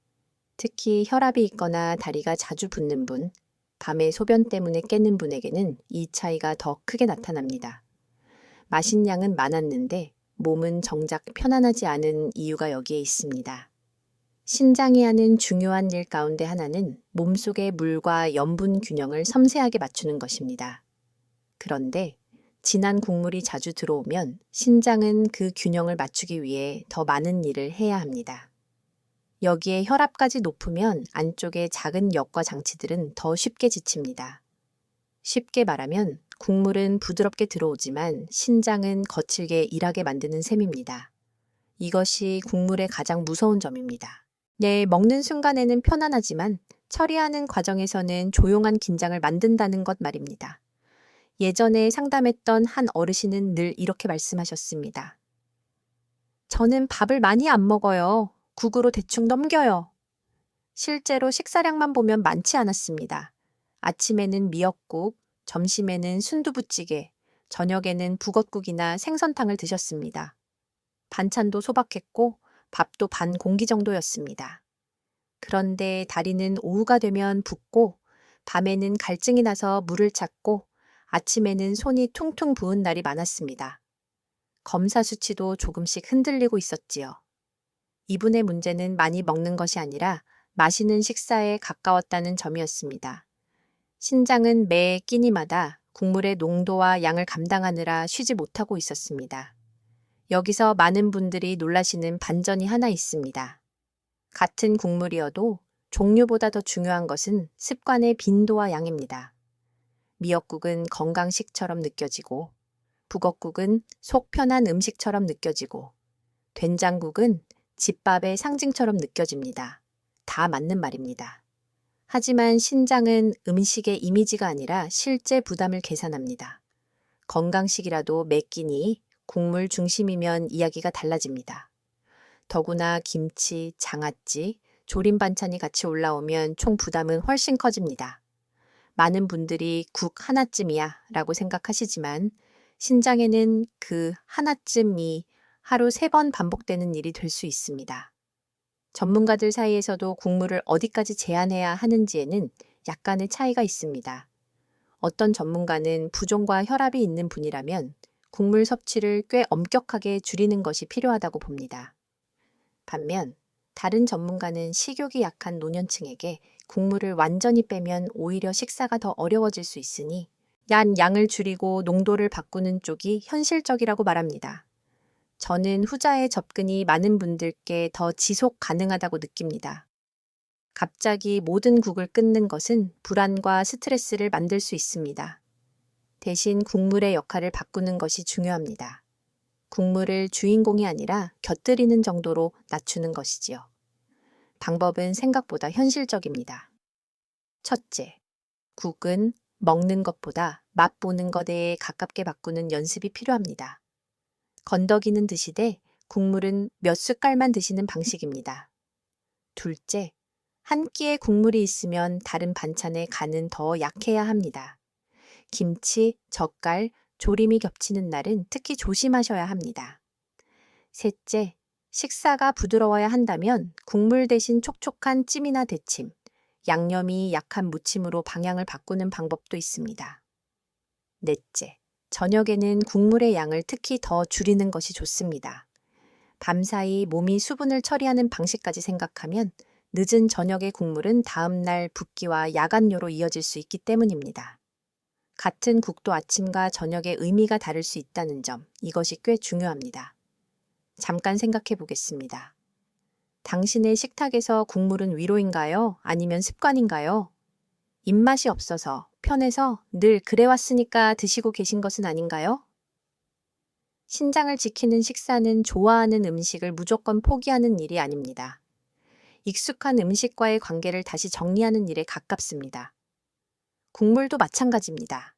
특히 혈압이 있거나 다리가 자주 붓는 분, 밤에 소변 때문에 깨는 분에게는 이 차이가 더 크게 나타납니다. 마신 양은 많았는데 몸은 정작 편안하지 않은 이유가 여기에 있습니다. 신장이 하는 중요한 일 가운데 하나는 몸속의 물과 염분 균형을 섬세하게 맞추는 것입니다. 그런데 진한 국물이 자주 들어오면 신장은 그 균형을 맞추기 위해 더 많은 일을 해야 합니다. 여기에 혈압까지 높으면 안쪽의 작은 역과 장치들은 더 쉽게 지칩니다. 쉽게 말하면 국물은 부드럽게 들어오지만 신장은 거칠게 일하게 만드는 셈입니다. 이것이 국물의 가장 무서운 점입니다. 네, 먹는 순간에는 편안하지만 처리하는 과정에서는 조용한 긴장을 만든다는 것 말입니다. 예전에 상담했던 한 어르신은 늘 이렇게 말씀하셨습니다. 저는 밥을 많이 안 먹어요. 국으로 대충 넘겨요. 실제로 식사량만 보면 많지 않았습니다. 아침에는 미역국, 점심에는 순두부찌개, 저녁에는 북엇국이나 생선탕을 드셨습니다. 반찬도 소박했고 밥도 반 공기 정도였습니다. 그런데 다리는 오후가 되면 붓고 밤에는 갈증이 나서 물을 찾고 아침에는 손이 퉁퉁 부은 날이 많았습니다. 검사 수치도 조금씩 흔들리고 있었지요. 이분의 문제는 많이 먹는 것이 아니라 마시는 식사에 가까웠다는 점이었습니다. 신장은 매 끼니마다 국물의 농도와 양을 감당하느라 쉬지 못하고 있었습니다. 여기서 많은 분들이 놀라시는 반전이 하나 있습니다. 같은 국물이어도 종류보다 더 중요한 것은 습관의 빈도와 양입니다. 미역국은 건강식처럼 느껴지고, 북엇국은 속 편한 음식처럼 느껴지고, 된장국은 집밥의 상징처럼 느껴집니다. 다 맞는 말입니다. 하지만 신장은 음식의 이미지가 아니라 실제 부담을 계산합니다. 건강식이라도 매 끼니 국물 중심이면 이야기가 달라집니다. 더구나 김치, 장아찌, 조림 반찬이 같이 올라오면 총 부담은 훨씬 커집니다. 많은 분들이 국 하나쯤이야 라고 생각하시지만 신장에는 그 하나쯤이 하루 3번 반복되는 일이 될 수 있습니다. 전문가들 사이에서도 국물을 어디까지 제한해야 하는지에는 약간의 차이가 있습니다. 어떤 전문가는 부종과 혈압이 있는 분이라면 국물 섭취를 꽤 엄격하게 줄이는 것이 필요하다고 봅니다. 반면 다른 전문가는 식욕이 약한 노년층에게 국물을 완전히 빼면 오히려 식사가 더 어려워질 수 있으니 양을 줄이고 농도를 바꾸는 쪽이 현실적이라고 말합니다. 저는 후자의 접근이 많은 분들께 더 지속 가능하다고 느낍니다. 갑자기 모든 국을 끊는 것은 불안과 스트레스를 만들 수 있습니다. 대신 국물의 역할을 바꾸는 것이 중요합니다. 국물을 주인공이 아니라 곁들이는 정도로 낮추는 것이지요. 방법은 생각보다 현실적입니다. 첫째, 국은 먹는 것보다 맛보는 것에 가깝게 바꾸는 연습이 필요합니다. 건더기는 드시되 국물은 몇 숟갈만 드시는 방식입니다. 둘째, 한 끼에 국물이 있으면 다른 반찬의 간은 더 약해야 합니다. 김치, 젓갈, 조림이 겹치는 날은 특히 조심하셔야 합니다. 셋째, 식사가 부드러워야 한다면 국물 대신 촉촉한 찜이나 데침, 양념이 약한 무침으로 방향을 바꾸는 방법도 있습니다. 넷째, 저녁에는 국물의 양을 특히 더 줄이는 것이 좋습니다. 밤사이 몸이 수분을 처리하는 방식까지 생각하면 늦은 저녁의 국물은 다음날 붓기와 야간뇨로 이어질 수 있기 때문입니다. 같은 국도 아침과 저녁의 의미가 다를 수 있다는 점, 이것이 꽤 중요합니다. 잠깐 생각해 보겠습니다. 당신의 식탁에서 국물은 위로인가요? 아니면 습관인가요? 입맛이 없어서, 편해서 늘 그래왔으니까 드시고 계신 것은 아닌가요? 신장을 지키는 식사는 좋아하는 음식을 무조건 포기하는 일이 아닙니다. 익숙한 음식과의 관계를 다시 정리하는 일에 가깝습니다. 국물도 마찬가지입니다.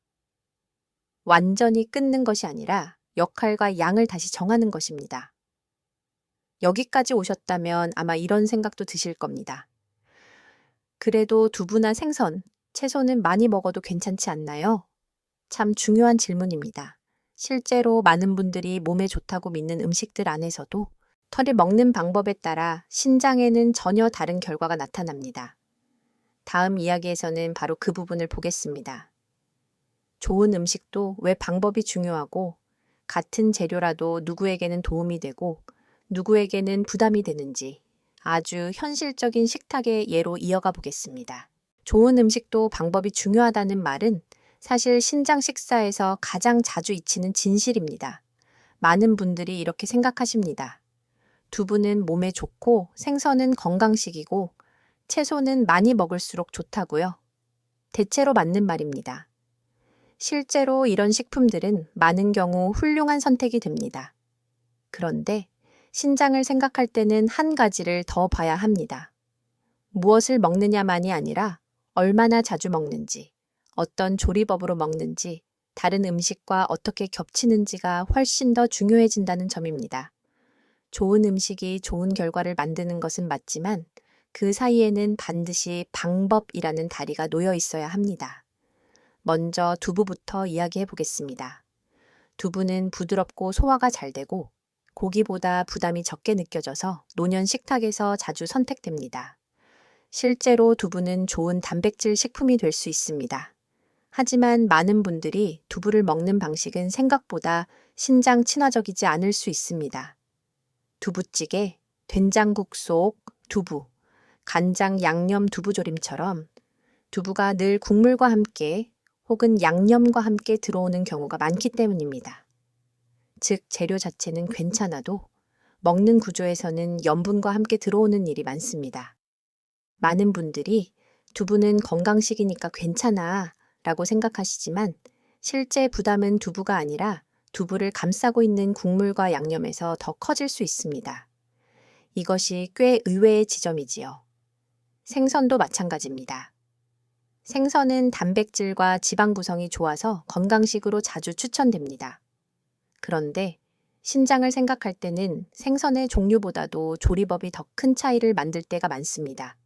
완전히 끊는 것이 아니라 역할과 양을 다시 정하는 것입니다. 여기까지 오셨다면 아마 이런 생각도 드실 겁니다. 그래도 두부나 생선, 채소는 많이 먹어도 괜찮지 않나요? 참 중요한 질문입니다. 실제로 많은 분들이 몸에 좋다고 믿는 음식들 안에서도 털을 먹는 방법에 따라 신장에는 전혀 다른 결과가 나타납니다. 다음 이야기에서는 바로 그 부분을 보겠습니다. 좋은 음식도 왜 방법이 중요하고 같은 재료라도 누구에게는 도움이 되고 누구에게는 부담이 되는지 아주 현실적인 식탁의 예로 이어가 보겠습니다. 좋은 음식도 방법이 중요하다는 말은 사실 신장 식사에서 가장 자주 잊히는 진실입니다. 많은 분들이 이렇게 생각하십니다. 두부는 몸에 좋고 생선은 건강식이고 채소는 많이 먹을수록 좋다고요. 대체로 맞는 말입니다. 실제로 이런 식품들은 많은 경우 훌륭한 선택이 됩니다. 그런데 신장을 생각할 때는 한 가지를 더 봐야 합니다. 무엇을 먹느냐만이 아니라 얼마나 자주 먹는지, 어떤 조리법으로 먹는지, 다른 음식과 어떻게 겹치는지가 훨씬 더 중요해진다는 점입니다. 좋은 음식이 좋은 결과를 만드는 것은 맞지만 그 사이에는 반드시 방법이라는 다리가 놓여 있어야 합니다. 먼저 두부부터 이야기해 보겠습니다. 두부는 부드럽고 소화가 잘 되고 고기보다 부담이 적게 느껴져서 노년 식탁에서 자주 선택됩니다. 실제로 두부는 좋은 단백질 식품이 될 수 있습니다. 하지만 많은 분들이 두부를 먹는 방식은 생각보다 신장 친화적이지 않을 수 있습니다. 두부찌개, 된장국 속 두부, 간장 양념 두부조림처럼 두부가 늘 국물과 함께 혹은 양념과 함께 들어오는 경우가 많기 때문입니다. 즉 재료 자체는 괜찮아도 먹는 구조에서는 염분과 함께 들어오는 일이 많습니다. 많은 분들이 두부는 건강식이니까 괜찮아 라고 생각하시지만 실제 부담은 두부가 아니라 두부를 감싸고 있는 국물과 양념에서 더 커질 수 있습니다. 이것이 꽤 의외의 지점이지요. 생선도 마찬가지입니다. 생선은 단백질과 지방 구성이 좋아서 건강식으로 자주 추천됩니다. 그런데 신장을 생각할 때는 생선의 종류보다도 조리법이 더 큰 차이를 만들 때가 많습니다.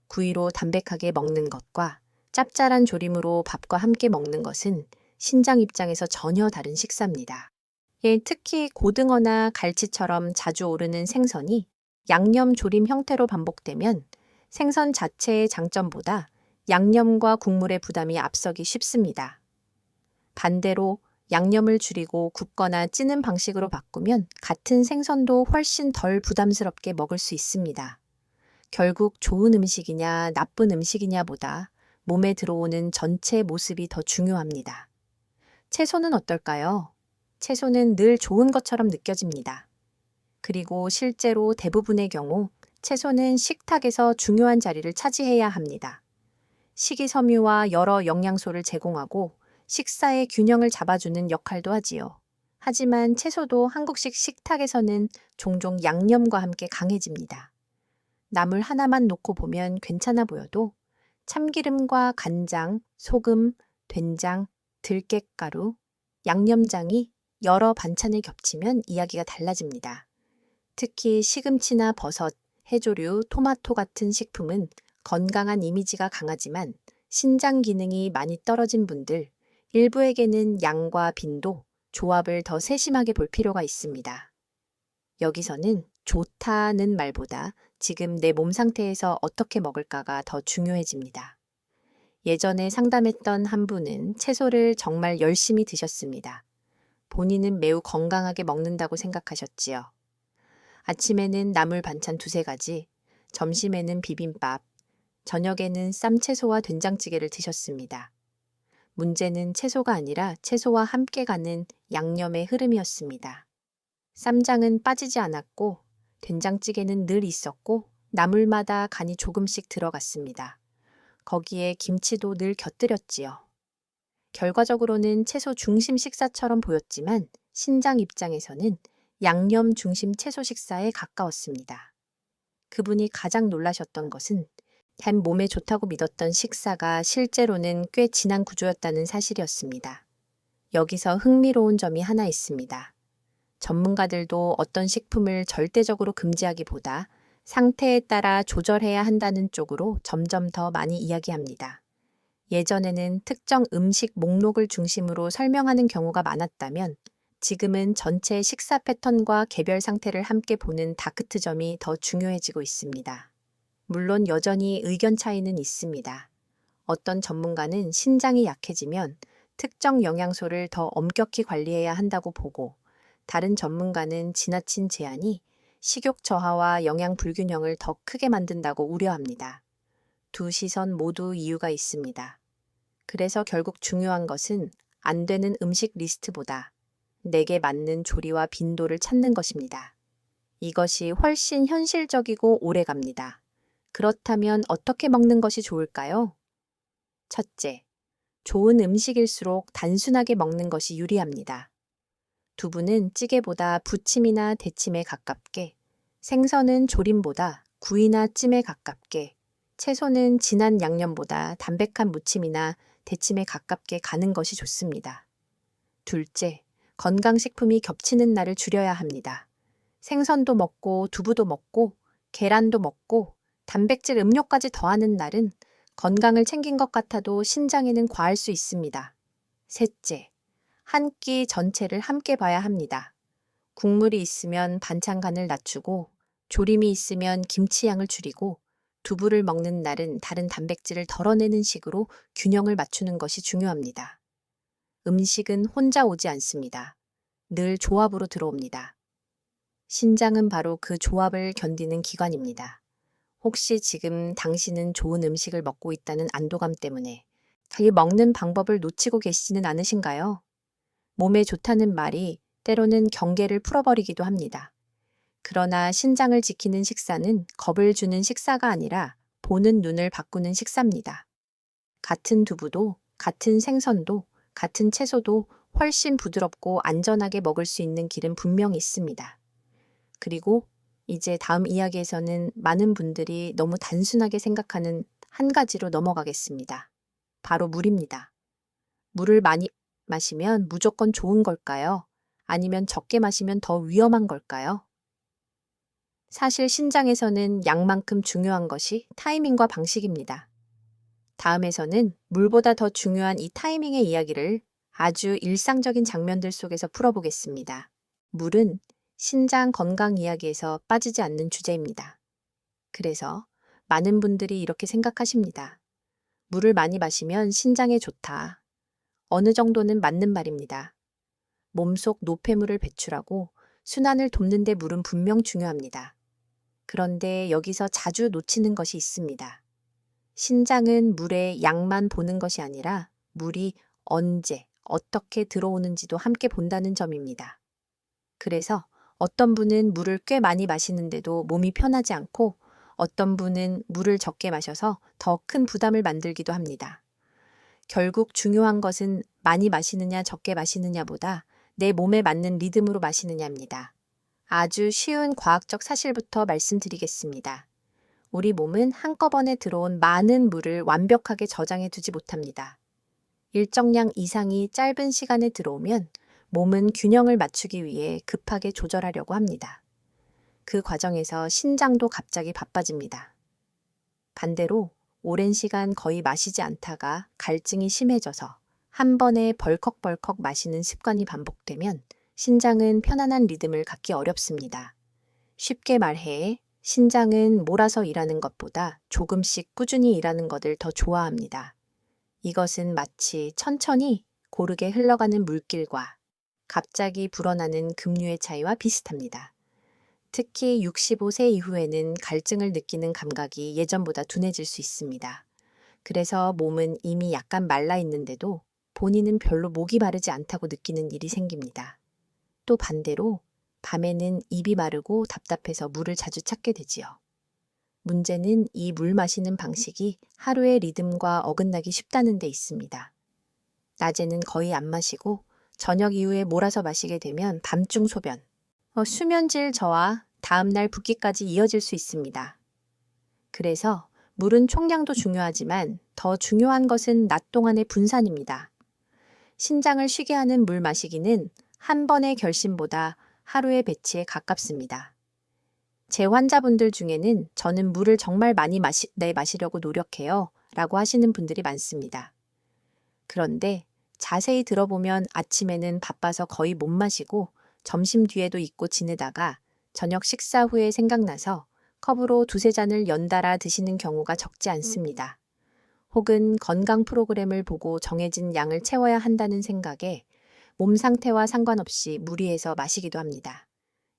구이로 담백하게 먹는 것과 짭짤한 조림으로 밥과 함께 먹는 것은 신장 입장에서 전혀 다른 식사입니다. 특히 고등어나 갈치처럼 자주 오르는 생선이 양념 조림 형태로 반복되면 생선 자체의 장점보다 양념과 국물의 부담이 앞서기 쉽습니다. 반대로 양념을 줄이고 굽거나 찌는 방식으로 바꾸면 같은 생선도 훨씬 덜 부담스럽게 먹을 수 있습니다. 결국 좋은 음식이냐 나쁜 음식이냐보다 몸에 들어오는 전체 모습이 더 중요합니다. 채소는 어떨까요? 채소는 늘 좋은 것처럼 느껴집니다. 그리고 실제로 대부분의 경우 채소는 식탁에서 중요한 자리를 차지해야 합니다. 식이섬유와 여러 영양소를 제공하고 식사의 균형을 잡아주는 역할도 하지요. 하지만 채소도 한국식 식탁에서는 종종 양념과 함께 강해집니다. 나물 하나만 놓고 보면 괜찮아 보여도 참기름과 간장, 소금, 된장, 들깨가루, 양념장이 여러 반찬에 겹치면 이야기가 달라집니다. 특히 시금치나 버섯, 해조류, 토마토 같은 식품은 건강한 이미지가 강하지만 신장 기능이 많이 떨어진 분들, 일부에게는 양과 빈도, 조합을 더 세심하게 볼 필요가 있습니다. 여기서는 좋다는 말보다 지금 내 몸 상태에서 어떻게 먹을까가 더 중요해집니다. 예전에 상담했던 한 분은 채소를 정말 열심히 드셨습니다. 본인은 매우 건강하게 먹는다고 생각하셨지요. 아침에는 나물 반찬 2-3가지, 점심에는 비빔밥, 저녁에는 쌈채소와 된장찌개를 드셨습니다. 문제는 채소가 아니라 채소와 함께 가는 양념의 흐름이었습니다. 쌈장은 빠지지 않았고 된장찌개는 늘 있었고 나물마다 간이 조금씩 들어갔습니다. 거기에 김치도 늘 곁들였지요. 결과적으로는 채소 중심 식사처럼 보였지만 신장 입장에서는 양념 중심 채소 식사에 가까웠습니다. 그분이 가장 놀라셨던 것은 단 몸에 좋다고 믿었던 식사가 실제로는 꽤 진한 구조였다는 사실이었습니다. 여기서 흥미로운 점이 하나 있습니다. 전문가들도 어떤 식품을 절대적으로 금지하기보다 상태에 따라 조절해야 한다는 쪽으로 점점 더 많이 이야기합니다. 예전에는 특정 음식 목록을 중심으로 설명하는 경우가 많았다면 지금은 전체 식사 패턴과 개별 상태를 함께 보는 다크트점이 더 중요해지고 있습니다. 물론 여전히 의견 차이는 있습니다. 어떤 전문가는 신장이 약해지면 특정 영양소를 더 엄격히 관리해야 한다고 보고 다른 전문가는 지나친 제한이 식욕 저하와 영양 불균형을 더 크게 만든다고 우려합니다. 두 시선 모두 이유가 있습니다. 그래서 결국 중요한 것은 안 되는 음식 리스트보다 내게 맞는 조리와 빈도를 찾는 것입니다. 이것이 훨씬 현실적이고 오래갑니다. 그렇다면 어떻게 먹는 것이 좋을까요? 첫째, 좋은 음식일수록 단순하게 먹는 것이 유리합니다. 두부는 찌개보다 부침이나 데침에 가깝게, 생선은 조림보다 구이나 찜에 가깝게, 채소는 진한 양념보다 담백한 무침이나 데침에 가깝게 가는 것이 좋습니다. 둘째, 건강식품이 겹치는 날을 줄여야 합니다. 생선도 먹고 두부도 먹고 계란도 먹고 단백질 음료까지 더하는 날은 건강을 챙긴 것 같아도 신장에는 과할 수 있습니다. 셋째, 한 끼 전체를 함께 봐야 합니다. 국물이 있으면 반찬 간을 낮추고 조림이 있으면 김치 양을 줄이고 두부를 먹는 날은 다른 단백질을 덜어내는 식으로 균형을 맞추는 것이 중요합니다. 음식은 혼자 오지 않습니다. 늘 조합으로 들어옵니다. 신장은 바로 그 조합을 견디는 기관입니다. 혹시 지금 당신은 좋은 음식을 먹고 있다는 안도감 때문에 이 먹는 방법을 놓치고 계시지는 않으신가요? 몸에 좋다는 말이 때로는 경계를 풀어버리기도 합니다. 그러나 신장을 지키는 식사는 겁을 주는 식사가 아니라 보는 눈을 바꾸는 식사입니다. 같은 두부도, 같은 생선도, 같은 채소도 훨씬 부드럽고 안전하게 먹을 수 있는 길은 분명히 있습니다. 그리고 이제 다음 이야기에서는 많은 분들이 너무 단순하게 생각하는 한 가지로 넘어가겠습니다. 바로 물입니다. 물을 많이 마시면 무조건 좋은 걸까요? 아니면 적게 마시면 더 위험한 걸까요? 사실 신장에서는 양만큼 중요한 것이 타이밍과 방식입니다. 다음에서는 물보다 더 중요한 이 타이밍의 이야기를 아주 일상적인 장면들 속에서 풀어보겠습니다. 물은 신장 건강 이야기에서 빠지지 않는 주제입니다. 그래서 많은 분들이 이렇게 생각하십니다. 물을 많이 마시면 신장에 좋다. 어느 정도는 맞는 말입니다. 몸속 노폐물을 배출하고 순환을 돕는 데 물은 분명 중요합니다. 그런데 여기서 자주 놓치는 것이 있습니다. 신장은 물의 양만 보는 것이 아니라 물이 언제, 어떻게 들어오는지도 함께 본다는 점입니다. 그래서 어떤 분은 물을 꽤 많이 마시는데도 몸이 편하지 않고 어떤 분은 물을 적게 마셔서 더 큰 부담을 만들기도 합니다. 결국 중요한 것은 많이 마시느냐 적게 마시느냐보다 내 몸에 맞는 리듬으로 마시느냐입니다. 아주 쉬운 과학적 사실부터 말씀드리겠습니다. 우리 몸은 한꺼번에 들어온 많은 물을 완벽하게 저장해 두지 못합니다. 일정량 이상이 짧은 시간에 들어오면 몸은 균형을 맞추기 위해 급하게 조절하려고 합니다. 그 과정에서 신장도 갑자기 바빠집니다. 반대로 오랜 시간 거의 마시지 않다가 갈증이 심해져서 한 번에 벌컥벌컥 마시는 습관이 반복되면 신장은 편안한 리듬을 갖기 어렵습니다. 쉽게 말해 신장은 몰아서 일하는 것보다 조금씩 꾸준히 일하는 것을 더 좋아합니다. 이것은 마치 천천히 고르게 흘러가는 물길과 갑자기 불어나는 급류의 차이와 비슷합니다. 특히 65세 이후에는 갈증을 느끼는 감각이 예전보다 둔해질 수 있습니다. 그래서 몸은 이미 약간 말라 있는데도 본인은 별로 목이 마르지 않다고 느끼는 일이 생깁니다. 또 반대로 밤에는 입이 마르고 답답해서 물을 자주 찾게 되지요. 문제는 이 물 마시는 방식이 하루의 리듬과 어긋나기 쉽다는 데 있습니다. 낮에는 거의 안 마시고 저녁 이후에 몰아서 마시게 되면 밤중 소변, 수면질 저하, 다음날 붓기까지 이어질 수 있습니다. 그래서 물은 총량도 중요하지만 더 중요한 것은 낮 동안의 분산입니다. 신장을 쉬게 하는 물 마시기는 한 번의 결심보다 하루의 배치에 가깝습니다. 제 환자분들 중에는 저는 물을 정말 많이 마시려고 노력해요 라고 하시는 분들이 많습니다. 그런데 자세히 들어보면 아침에는 바빠서 거의 못 마시고 점심 뒤에도 잊고 지내다가 저녁 식사 후에 생각나서 컵으로 두세 잔을 연달아 드시는 경우가 적지 않습니다. 혹은 건강 프로그램을 보고 정해진 양을 채워야 한다는 생각에 몸 상태와 상관없이 무리해서 마시기도 합니다.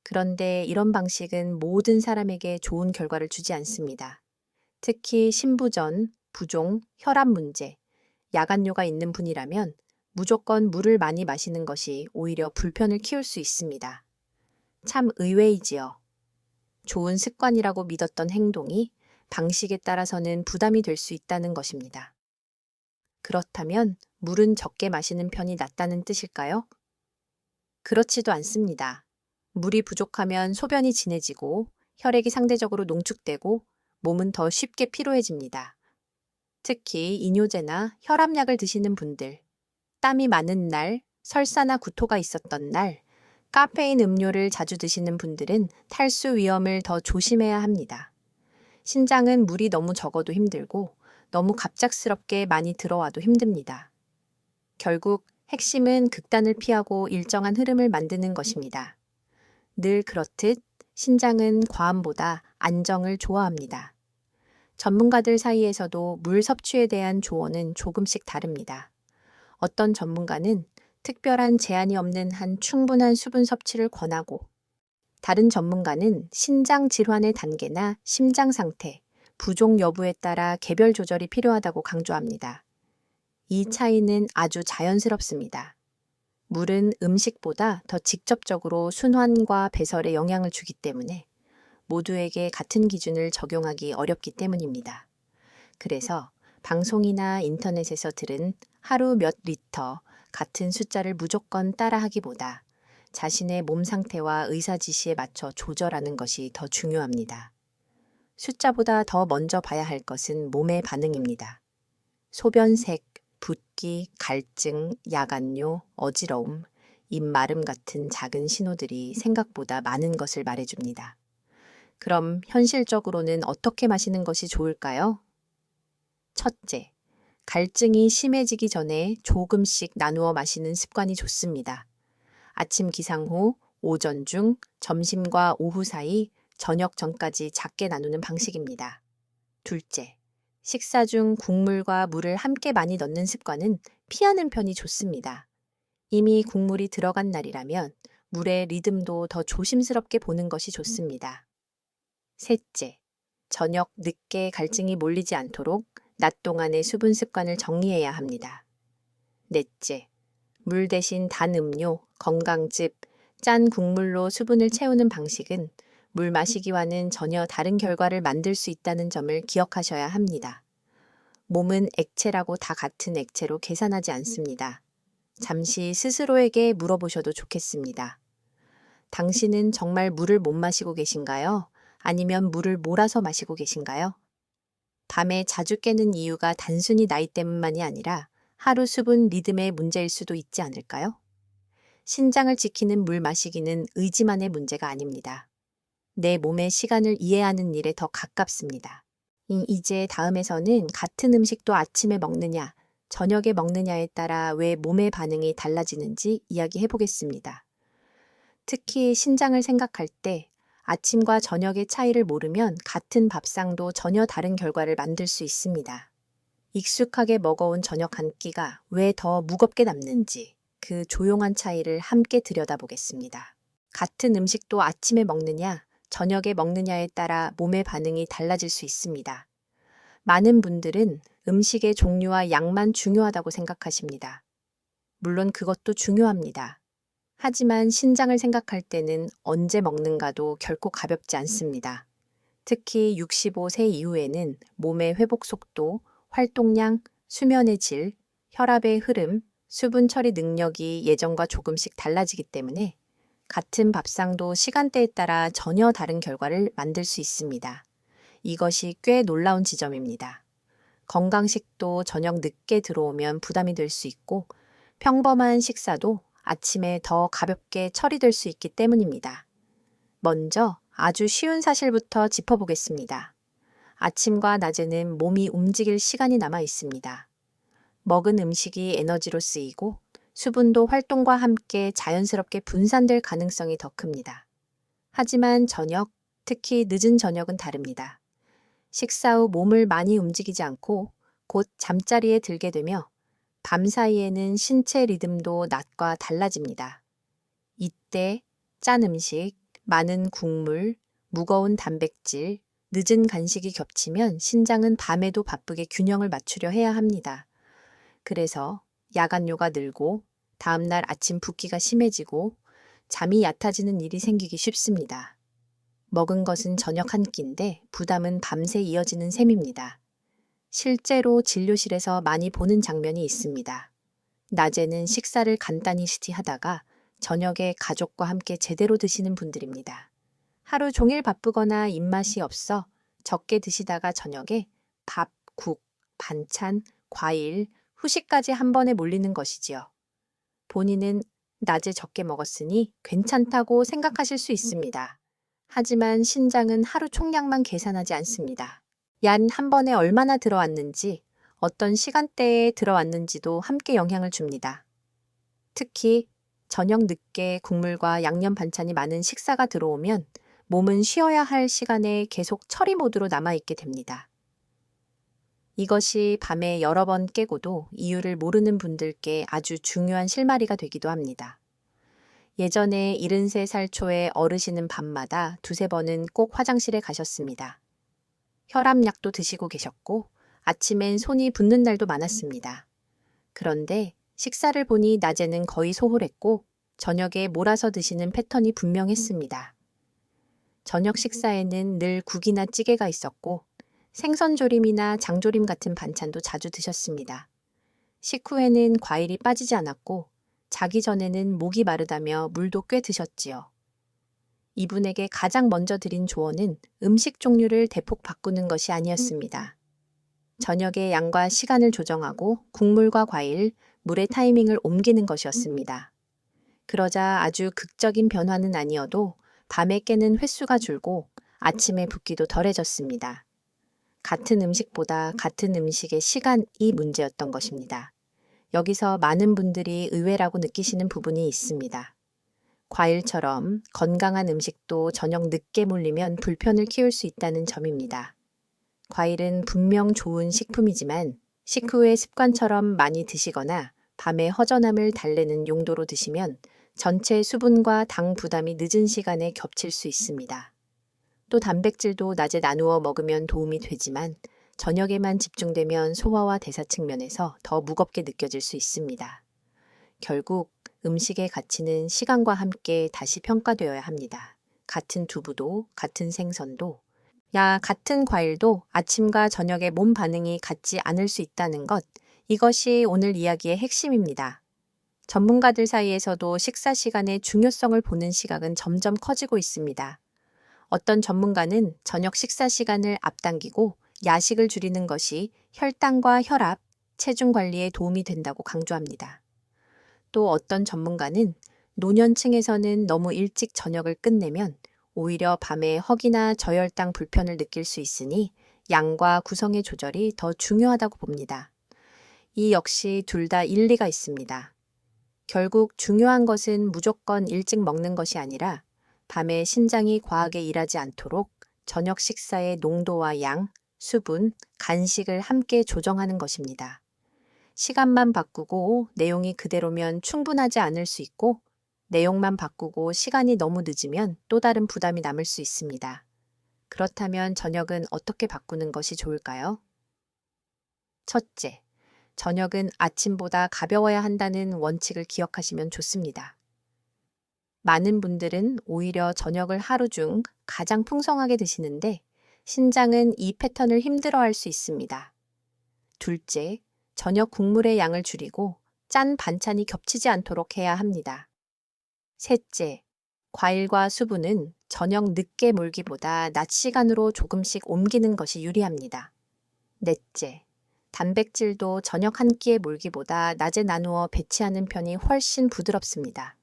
그런데 이런 방식은 모든 사람에게 좋은 결과를 주지 않습니다. 특히 신부전, 부종, 혈압 문제, 야간뇨가 있는 분이라면 무조건 물을 많이 마시는 것이 오히려 불편을 키울 수 있습니다. 참 의외이지요. 좋은 습관이라고 믿었던 행동이 방식에 따라서는 부담이 될 수 있다는 것입니다. 그렇다면 물은 적게 마시는 편이 낫다는 뜻일까요? 그렇지도 않습니다. 물이 부족하면 소변이 진해지고 혈액이 상대적으로 농축되고 몸은 더 쉽게 피로해집니다. 특히 이뇨제나 혈압약을 드시는 분들, 땀이 많은 날, 설사나 구토가 있었던 날, 카페인 음료를 자주 드시는 분들은 탈수 위험을 더 조심해야 합니다. 신장은 물이 너무 적어도 힘들고 너무 갑작스럽게 많이 들어와도 힘듭니다. 결국 핵심은 극단을 피하고 일정한 흐름을 만드는 것입니다. 늘 그렇듯 신장은 과음보다 안정을 좋아합니다. 전문가들 사이에서도 물 섭취에 대한 조언은 조금씩 다릅니다. 어떤 전문가는 특별한 제한이 없는 한 충분한 수분 섭취를 권하고 다른 전문가는 신장 질환의 단계나 심장 상태, 부종 여부에 따라 개별 조절이 필요하다고 강조합니다. 이 차이는 아주 자연스럽습니다. 물은 음식보다 더 직접적으로 순환과 배설에 영향을 주기 때문에 모두에게 같은 기준을 적용하기 어렵기 때문입니다. 그래서 방송이나 인터넷에서 들은 하루 몇 리터 같은 숫자를 무조건 따라하기보다 자신의 몸 상태와 의사 지시에 맞춰 조절하는 것이 더 중요합니다. 숫자보다 더 먼저 봐야 할 것은 몸의 반응입니다. 소변색, 붓기, 갈증, 야간뇨, 어지러움, 입 마름 같은 작은 신호들이 생각보다 많은 것을 말해줍니다. 그럼 현실적으로는 어떻게 마시는 것이 좋을까요? 첫째, 갈증이 심해지기 전에 조금씩 나누어 마시는 습관이 좋습니다. 아침 기상 후, 오전 중, 점심과 오후 사이, 저녁 전까지 작게 나누는 방식입니다. 둘째, 식사 중 국물과 물을 함께 많이 넣는 습관은 피하는 편이 좋습니다. 이미 국물이 들어간 날이라면 물의 리듬도 더 조심스럽게 보는 것이 좋습니다. 셋째, 저녁 늦게 갈증이 몰리지 않도록 낮 동안의 수분 습관을 정리해야 합니다. 넷째, 물 대신 단 음료, 건강즙, 짠 국물로 수분을 채우는 방식은 물 마시기와는 전혀 다른 결과를 만들 수 있다는 점을 기억하셔야 합니다. 몸은 액체라고 다 같은 액체로 계산하지 않습니다. 잠시 스스로에게 물어보셔도 좋겠습니다. 당신은 정말 물을 못 마시고 계신가요? 아니면 물을 몰아서 마시고 계신가요? 밤에 자주 깨는 이유가 단순히 나이 때문만이 아니라 하루 수분 리듬의 문제일 수도 있지 않을까요? 신장을 지키는 물 마시기는 의지만의 문제가 아닙니다. 내 몸의 시간을 이해하는 일에 더 가깝습니다. 이제 다음에서는 같은 음식도 아침에 먹느냐, 저녁에 먹느냐에 따라 왜 몸의 반응이 달라지는지 이야기해 보겠습니다. 특히 신장을 생각할 때 아침과 저녁의 차이를 모르면 같은 밥상도 전혀 다른 결과를 만들 수 있습니다. 익숙하게 먹어온 저녁 한 끼가 왜 더 무겁게 남는지 그 조용한 차이를 함께 들여다보겠습니다. 같은 음식도 아침에 먹느냐, 저녁에 먹느냐에 따라 몸의 반응이 달라질 수 있습니다. 많은 분들은 음식의 종류와 양만 중요하다고 생각하십니다. 물론 그것도 중요합니다. 하지만 신장을 생각할 때는 언제 먹는가도 결코 가볍지 않습니다. 특히 65세 이후에는 몸의 회복 속도, 활동량, 수면의 질, 혈압의 흐름, 수분 처리 능력이 예전과 조금씩 달라지기 때문에 같은 밥상도 시간대에 따라 전혀 다른 결과를 만들 수 있습니다. 이것이 꽤 놀라운 지점입니다. 건강식도 저녁 늦게 들어오면 부담이 될 수 있고 평범한 식사도 아침에 더 가볍게 처리될 수 있기 때문입니다. 먼저 아주 쉬운 사실부터 짚어보겠습니다. 아침과 낮에는 몸이 움직일 시간이 남아 있습니다. 먹은 음식이 에너지로 쓰이고 수분도 활동과 함께 자연스럽게 분산될 가능성이 더 큽니다. 하지만 저녁, 특히 늦은 저녁은 다릅니다. 식사 후 몸을 많이 움직이지 않고 곧 잠자리에 들게 되며 밤 사이에는 신체 리듬도 낮과 달라집니다. 이때 짠 음식, 많은 국물, 무거운 단백질, 늦은 간식이 겹치면 신장은 밤에도 바쁘게 균형을 맞추려 해야 합니다. 그래서 야간뇨가 늘고 다음날 아침 붓기가 심해지고 잠이 얕아지는 일이 생기기 쉽습니다. 먹은 것은 저녁 한 끼인데 부담은 밤새 이어지는 셈입니다. 실제로 진료실에서 많이 보는 장면이 있습니다. 낮에는 식사를 간단히 하다가 저녁에 가족과 함께 제대로 드시는 분들입니다. 하루 종일 바쁘거나 입맛이 없어 적게 드시다가 저녁에 밥, 국, 반찬, 과일, 후식까지 한 번에 몰리는 것이지요. 본인은 낮에 적게 먹었으니 괜찮다고 생각하실 수 있습니다. 하지만 신장은 하루 총량만 계산하지 않습니다. 얀 한 번에 얼마나 들어왔는지, 어떤 시간대에 들어왔는지도 함께 영향을 줍니다. 특히 저녁 늦게 국물과 양념 반찬이 많은 식사가 들어오면 몸은 쉬어야 할 시간에 계속 처리 모드로 남아있게 됩니다. 이것이 밤에 여러 번 깨고도 이유를 모르는 분들께 아주 중요한 실마리가 되기도 합니다. 예전에 73살 초에 어르신은 밤마다 두세 번은 꼭 화장실에 가셨습니다. 혈압약도 드시고 계셨고 아침엔 손이 붓는 날도 많았습니다. 그런데 식사를 보니 낮에는 거의 소홀했고 저녁에 몰아서 드시는 패턴이 분명했습니다. 저녁 식사에는 늘 국이나 찌개가 있었고 생선조림이나 장조림 같은 반찬도 자주 드셨습니다. 식후에는 과일이 빠지지 않았고 자기 전에는 목이 마르다며 물도 꽤 드셨지요. 이분에게 가장 먼저 드린 조언은 음식 종류를 대폭 바꾸는 것이 아니었습니다. 저녁의 양과 시간을 조정하고 국물과 과일, 물의 타이밍을 옮기는 것이었습니다. 그러자 아주 극적인 변화는 아니어도 밤에 깨는 횟수가 줄고 아침에 붓기도 덜해졌습니다. 같은 음식보다 같은 음식의 시간이 문제였던 것입니다. 여기서 많은 분들이 의외라고 느끼시는 부분이 있습니다. 과일처럼 건강한 음식도 저녁 늦게 몰리면 불편을 키울 수 있다는 점입니다. 과일은 분명 좋은 식품이지만 식후에 습관처럼 많이 드시거나 밤에 허전함을 달래는 용도로 드시면 전체 수분과 당 부담이 늦은 시간에 겹칠 수 있습니다. 또 단백질도 낮에 나누어 먹으면 도움이 되지만 저녁에만 집중되면 소화와 대사 측면에서 더 무겁게 느껴질 수 있습니다. 결국 음식의 가치는 시간과 함께 다시 평가되어야 합니다. 같은 두부도, 같은 생선도, 같은 과일도 아침과 저녁의 몸 반응이 같지 않을 수 있다는 것, 이것이 오늘 이야기의 핵심입니다. 전문가들 사이에서도 식사 시간의 중요성을 보는 시각은 점점 커지고 있습니다. 어떤 전문가는 저녁 식사 시간을 앞당기고 야식을 줄이는 것이 혈당과 혈압, 체중 관리에 도움이 된다고 강조합니다. 또 어떤 전문가는 노년층에서는 너무 일찍 저녁을 끝내면 오히려 밤에 허기나 저혈당 불편을 느낄 수 있으니 양과 구성의 조절이 더 중요하다고 봅니다. 이 역시 둘 다 일리가 있습니다. 결국 중요한 것은 무조건 일찍 먹는 것이 아니라 밤에 신장이 과하게 일하지 않도록 저녁 식사의 농도와 양, 수분, 간식을 함께 조정하는 것입니다. 시간만 바꾸고 내용이 그대로면 충분하지 않을 수 있고 내용만 바꾸고 시간이 너무 늦으면 또 다른 부담이 남을 수 있습니다. 그렇다면 저녁은 어떻게 바꾸는 것이 좋을까요? 첫째, 저녁은 아침보다 가벼워야 한다는 원칙을 기억하시면 좋습니다. 많은 분들은 오히려 저녁을 하루 중 가장 풍성하게 드시는데 신장은 이 패턴을 힘들어할 수 있습니다. 둘째, 저녁 국물의 양을 줄이고 짠 반찬이 겹치지 않도록 해야 합니다. 셋째, 과일과 수분은 저녁 늦게 몰기보다 낮 시간으로 조금씩 옮기는 것이 유리합니다. 넷째, 단백질도 저녁 한 끼에 몰기보다 낮에 나누어 배치하는 편이 훨씬 부드럽습니다.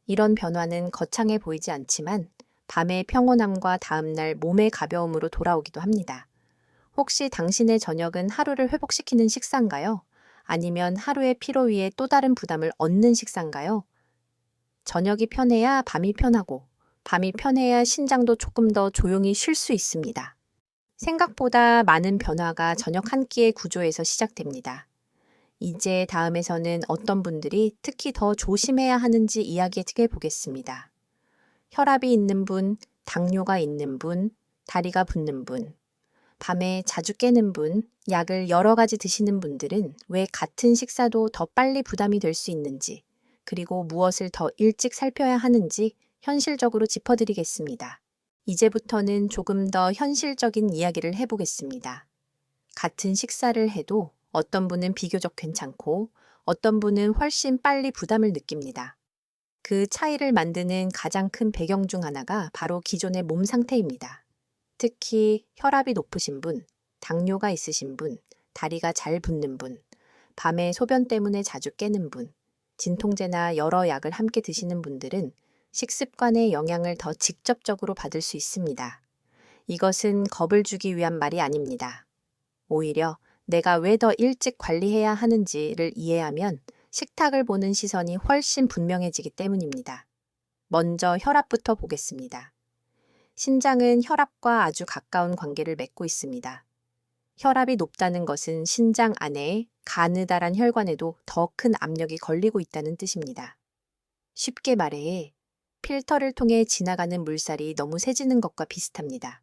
이런 변화는 거창해 보이지 않지만 밤의 평온함과 다음날 몸의 가벼움으로 돌아오기도 합니다. 혹시 당신의 저녁은 하루를 회복시키는 식사인가요? 아니면 하루의 피로 위에 또 다른 부담을 얻는 식사인가요? 저녁이 편해야 밤이 편하고 밤이 편해야 신장도 조금 더 조용히 쉴 수 있습니다. 생각보다 많은 변화가 저녁 한 끼의 구조에서 시작됩니다. 이제 다음에서는 어떤 분들이 특히 더 조심해야 하는지 이야기해 보겠습니다. 혈압이 있는 분, 당뇨가 있는 분, 다리가 붓는 분, 밤에 자주 깨는 분, 약을 여러 가지 드시는 분들은 왜 같은 식사도 더 빨리 부담이 될 수 있는지, 그리고 무엇을 더 일찍 살펴야 하는지 현실적으로 짚어드리겠습니다. 이제부터는 조금 더 현실적인 이야기를 해보겠습니다. 같은 식사를 해도 어떤 분은 비교적 괜찮고 어떤 분은 훨씬 빨리 부담을 느낍니다. 그 차이를 만드는 가장 큰 배경 중 하나가 바로 기존의 몸 상태입니다. 특히 혈압이 높으신 분, 당뇨가 있으신 분, 다리가 잘 붓는 분, 밤에 소변 때문에 자주 깨는 분, 진통제나 여러 약을 함께 드시는 분들은 식습관의 영향을 더 직접적으로 받을 수 있습니다. 이것은 겁을 주기 위한 말이 아닙니다. 오히려 내가 왜 더 일찍 관리해야 하는지를 이해하면 식탁을 보는 시선이 훨씬 분명해지기 때문입니다. 먼저 혈압부터 보겠습니다. 신장은 혈압과 아주 가까운 관계를 맺고 있습니다. 혈압이 높다는 것은 신장 안에 가느다란 혈관에도 더 큰 압력이 걸리고 있다는 뜻입니다. 쉽게 말해 필터를 통해 지나가는 물살이 너무 세지는 것과 비슷합니다.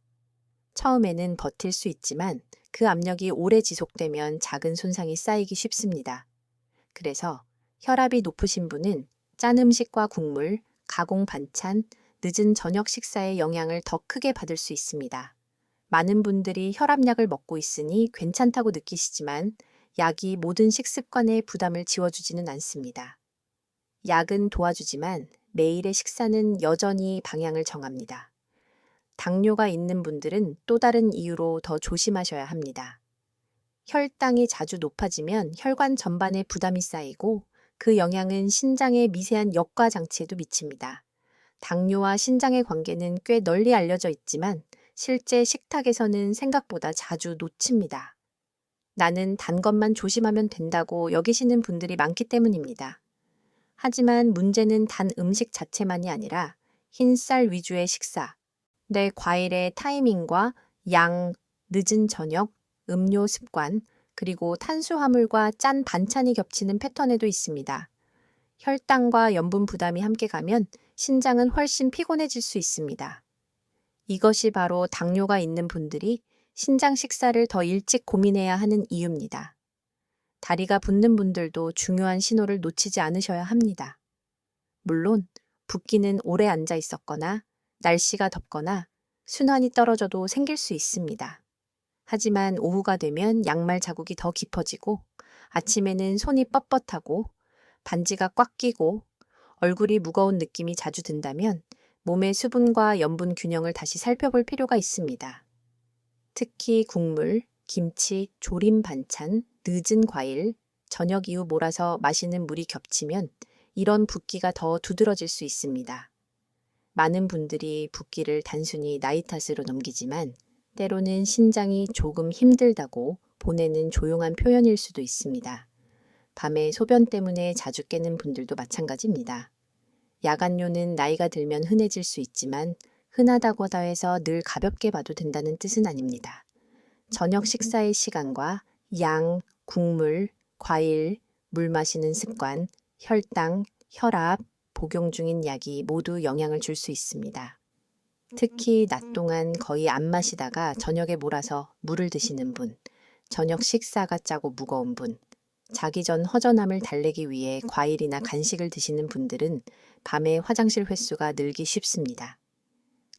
처음에는 버틸 수 있지만 그 압력이 오래 지속되면 작은 손상이 쌓이기 쉽습니다. 그래서 혈압이 높으신 분은 짠 음식과 국물, 가공 반찬, 늦은 저녁 식사의 영향을 더 크게 받을 수 있습니다. 많은 분들이 혈압약을 먹고 있으니 괜찮다고 느끼시지만 약이 모든 식습관의 부담을 지워주지는 않습니다. 약은 도와주지만 매일의 식사는 여전히 방향을 정합니다. 당뇨가 있는 분들은 또 다른 이유로 더 조심하셔야 합니다. 혈당이 자주 높아지면 혈관 전반에 부담이 쌓이고 그 영향은 신장의 미세한 역과 장치에도 미칩니다. 당뇨와 신장의 관계는 꽤 널리 알려져 있지만 실제 식탁에서는 생각보다 자주 놓칩니다. 나는 단 것만 조심하면 된다고 여기시는 분들이 많기 때문입니다. 하지만 문제는 단 음식 자체만이 아니라 흰쌀 위주의 식사, 내 과일의 타이밍과 양, 늦은 저녁, 음료 습관, 그리고 탄수화물과 짠 반찬이 겹치는 패턴에도 있습니다. 혈당과 염분 부담이 함께 가면 신장은 훨씬 피곤해질 수 있습니다. 이것이 바로 당뇨가 있는 분들이 신장 식사를 더 일찍 고민해야 하는 이유입니다. 다리가 붓는 분들도 중요한 신호를 놓치지 않으셔야 합니다. 물론 붓기는 오래 앉아 있었거나 날씨가 덥거나 순환이 떨어져도 생길 수 있습니다. 하지만 오후가 되면 양말 자국이 더 깊어지고 아침에는 손이 뻣뻣하고 반지가 꽉 끼고 얼굴이 무거운 느낌이 자주 든다면 몸의 수분과 염분 균형을 다시 살펴볼 필요가 있습니다. 특히 국물, 김치, 조림 반찬, 늦은 과일, 저녁 이후 몰아서 마시는 물이 겹치면 이런 붓기가 더 두드러질 수 있습니다. 많은 분들이 붓기를 단순히 나이 탓으로 넘기지만 때로는 신장이 조금 힘들다고 보내는 조용한 표현일 수도 있습니다. 밤에 소변 때문에 자주 깨는 분들도 마찬가지입니다. 야간뇨는 나이가 들면 흔해질 수 있지만 흔하다고 해서 늘 가볍게 봐도 된다는 뜻은 아닙니다. 저녁 식사의 시간과 양, 국물, 과일, 물 마시는 습관, 혈당, 혈압, 복용 중인 약이 모두 영향을 줄 수 있습니다. 특히 낮 동안 거의 안 마시다가 저녁에 몰아서 물을 드시는 분, 저녁 식사가 짜고 무거운 분, 자기 전 허전함을 달래기 위해 과일이나 간식을 드시는 분들은 밤에 화장실 횟수가 늘기 쉽습니다.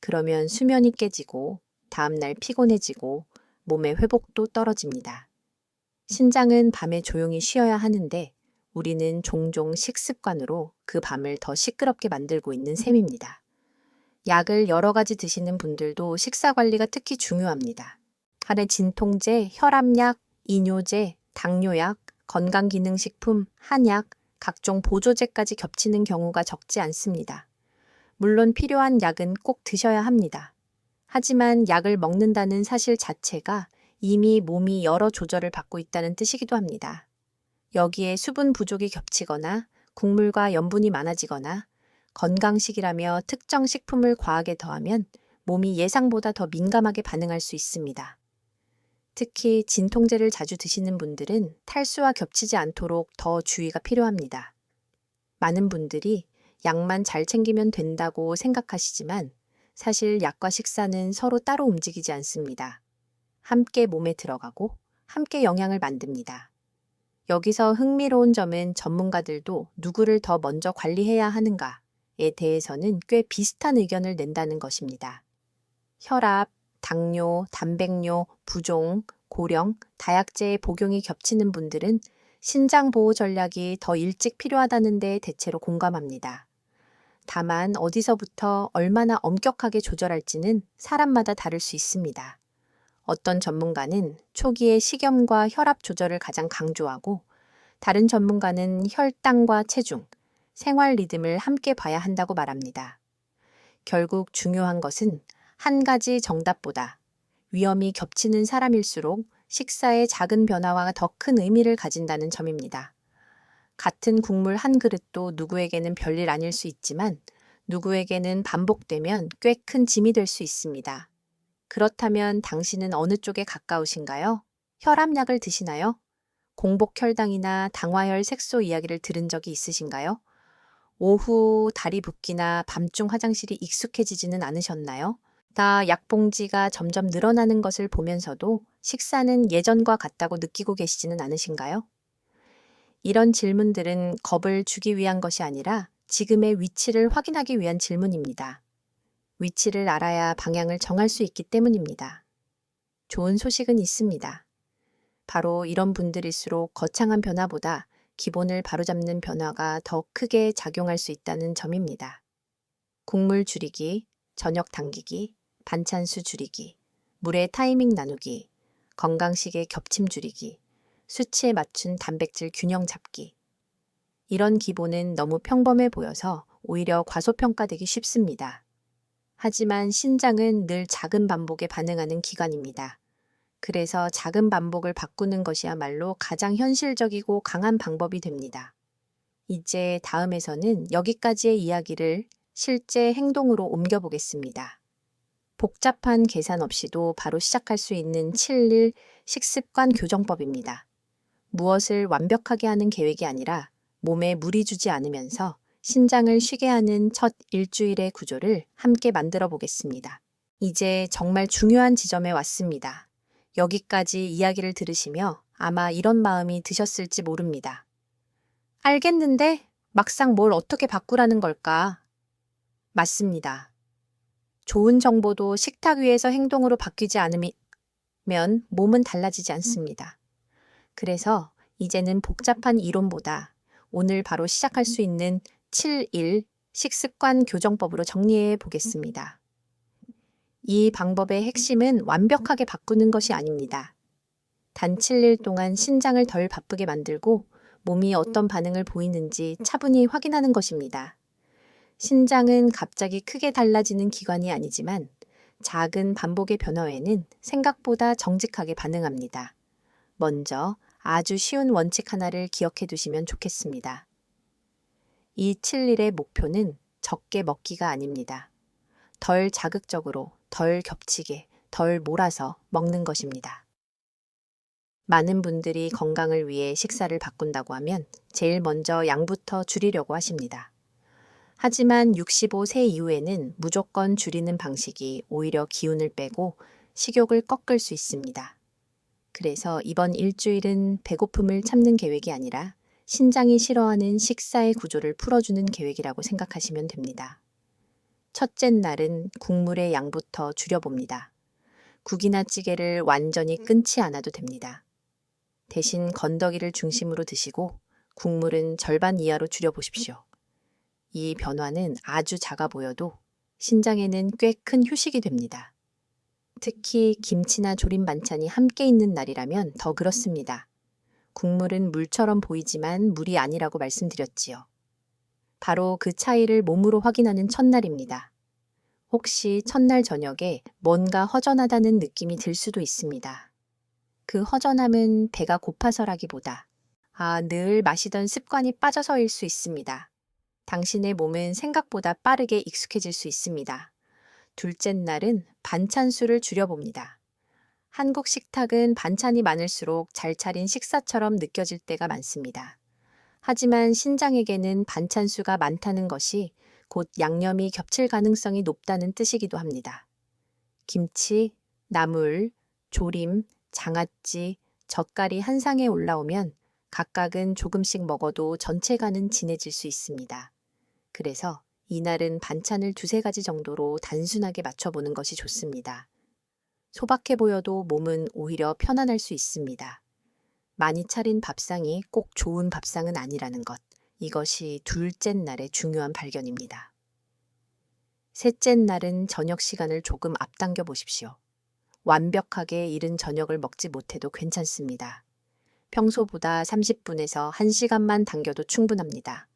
그러면 수면이 깨지고 다음날 피곤해지고 몸의 회복도 떨어집니다. 신장은 밤에 조용히 쉬어야 하는데 우리는 종종 식습관으로 그 밤을 더 시끄럽게 만들고 있는 셈입니다. 약을 여러 가지 드시는 분들도 식사 관리가 특히 중요합니다. 간의 진통제, 혈압약, 이뇨제, 당뇨약, 건강기능식품, 한약, 각종 보조제까지 겹치는 경우가 적지 않습니다. 물론 필요한 약은 꼭 드셔야 합니다. 하지만 약을 먹는다는 사실 자체가 이미 몸이 여러 조절을 받고 있다는 뜻이기도 합니다. 여기에 수분 부족이 겹치거나 국물과 염분이 많아지거나 건강식이라며 특정 식품을 과하게 더하면 몸이 예상보다 더 민감하게 반응할 수 있습니다. 특히 진통제를 자주 드시는 분들은 탈수와 겹치지 않도록 더 주의가 필요합니다. 많은 분들이 약만 잘 챙기면 된다고 생각하시지만 사실 약과 식사는 서로 따로 움직이지 않습니다. 함께 몸에 들어가고 함께 영양을 만듭니다. 여기서 흥미로운 점은 전문가들도 누구를 더 먼저 관리해야 하는가에 대해서는 꽤 비슷한 의견을 낸다는 것입니다. 혈압, 당뇨, 단백뇨, 부종, 고령, 다약제의 복용이 겹치는 분들은 신장 보호 전략이 더 일찍 필요하다는 데 대체로 공감합니다. 다만 어디서부터 얼마나 엄격하게 조절할지는 사람마다 다를 수 있습니다. 어떤 전문가는 초기에 식염과 혈압 조절을 가장 강조하고 다른 전문가는 혈당과 체중, 생활 리듬을 함께 봐야 한다고 말합니다. 결국 중요한 것은 한 가지 정답보다 위험이 겹치는 사람일수록 식사의 작은 변화가 더 큰 의미를 가진다는 점입니다. 같은 국물 한 그릇도 누구에게는 별일 아닐 수 있지만 누구에게는 반복되면 꽤 큰 짐이 될 수 있습니다. 그렇다면 당신은 어느 쪽에 가까우신가요? 혈압약을 드시나요? 공복 혈당이나 당화혈 색소 이야기를 들은 적이 있으신가요? 오후 다리 붓기나 밤중 화장실이 익숙해지지는 않으셨나요? 다 약봉지가 점점 늘어나는 것을 보면서도 식사는 예전과 같다고 느끼고 계시지는 않으신가요? 이런 질문들은 겁을 주기 위한 것이 아니라 지금의 위치를 확인하기 위한 질문입니다. 위치를 알아야 방향을 정할 수 있기 때문입니다. 좋은 소식은 있습니다. 바로 이런 분들일수록 거창한 변화보다 기본을 바로잡는 변화가 더 크게 작용할 수 있다는 점입니다. 국물 줄이기, 저녁 당기기, 반찬수 줄이기, 물의 타이밍 나누기, 건강식의 겹침 줄이기, 수치에 맞춘 단백질 균형 잡기. 이런 기본은 너무 평범해 보여서 오히려 과소평가되기 쉽습니다. 하지만 신장은 늘 작은 반복에 반응하는 기관입니다. 그래서 작은 반복을 바꾸는 것이야말로 가장 현실적이고 강한 방법이 됩니다. 이제 다음에서는 여기까지의 이야기를 실제 행동으로 옮겨보겠습니다. 복잡한 계산 없이도 바로 시작할 수 있는 7일 식습관 교정법입니다. 무엇을 완벽하게 하는 계획이 아니라 몸에 무리 주지 않으면서 신장을 쉬게 하는 첫 일주일의 구조를 함께 만들어 보겠습니다. 이제 정말 중요한 지점에 왔습니다. 여기까지 이야기를 들으시며 아마 이런 마음이 드셨을지 모릅니다. 알겠는데 막상 뭘 어떻게 바꾸라는 걸까? 맞습니다. 좋은 정보도 식탁 위에서 행동으로 바뀌지 않으면 몸은 달라지지 않습니다. 그래서 이제는 복잡한 이론보다 오늘 바로 시작할 수 있는 7일 식습관 교정법으로 정리해 보겠습니다. 이 방법의 핵심은 완벽하게 바꾸는 것이 아닙니다. 단 7일 동안 신장을 덜 바쁘게 만들고 몸이 어떤 반응을 보이는지 차분히 확인하는 것입니다. 신장은 갑자기 크게 달라지는 기관이 아니지만 작은 반복의 변화에는 생각보다 정직하게 반응합니다. 먼저 아주 쉬운 원칙 하나를 기억해 두시면 좋겠습니다. 이 7일의 목표는 적게 먹기가 아닙니다. 덜 자극적으로, 덜 겹치게, 덜 몰아서 먹는 것입니다. 많은 분들이 건강을 위해 식사를 바꾼다고 하면 제일 먼저 양부터 줄이려고 하십니다. 하지만 65세 이후에는 무조건 줄이는 방식이 오히려 기운을 빼고 식욕을 꺾을 수 있습니다. 그래서 이번 일주일은 배고픔을 참는 계획이 아니라 신장이 싫어하는 식사의 구조를 풀어주는 계획이라고 생각하시면 됩니다. 첫째 날은 국물의 양부터 줄여봅니다. 국이나 찌개를 완전히 끊지 않아도 됩니다. 대신 건더기를 중심으로 드시고 국물은 절반 이하로 줄여보십시오. 이 변화는 아주 작아 보여도 신장에는 꽤 큰 휴식이 됩니다. 특히 김치나 조림 반찬이 함께 있는 날이라면 더 그렇습니다. 국물은 물처럼 보이지만 물이 아니라고 말씀드렸지요. 바로 그 차이를 몸으로 확인하는 첫날입니다. 혹시 첫날 저녁에 뭔가 허전하다는 느낌이 들 수도 있습니다. 그 허전함은 배가 고파서라기보다 늘 마시던 습관이 빠져서일 수 있습니다. 당신의 몸은 생각보다 빠르게 익숙해질 수 있습니다. 둘째 날은 반찬 수를 줄여봅니다. 한국 식탁은 반찬이 많을수록 잘 차린 식사처럼 느껴질 때가 많습니다. 하지만 신장에게는 반찬 수가 많다는 것이 곧 양념이 겹칠 가능성이 높다는 뜻이기도 합니다. 김치, 나물, 조림, 장아찌, 젓갈이 한 상에 올라오면 각각은 조금씩 먹어도 전체가는 진해질 수 있습니다. 그래서 이날은 반찬을 두세 가지 정도로 단순하게 맞춰보는 것이 좋습니다. 소박해 보여도 몸은 오히려 편안할 수 있습니다. 많이 차린 밥상이 꼭 좋은 밥상은 아니라는 것. 이것이 둘째 날의 중요한 발견입니다. 셋째 날은 저녁 시간을 조금 앞당겨 보십시오. 완벽하게 이른 저녁을 먹지 못해도 괜찮습니다. 평소보다 30분에서 1시간만 당겨도 충분합니다.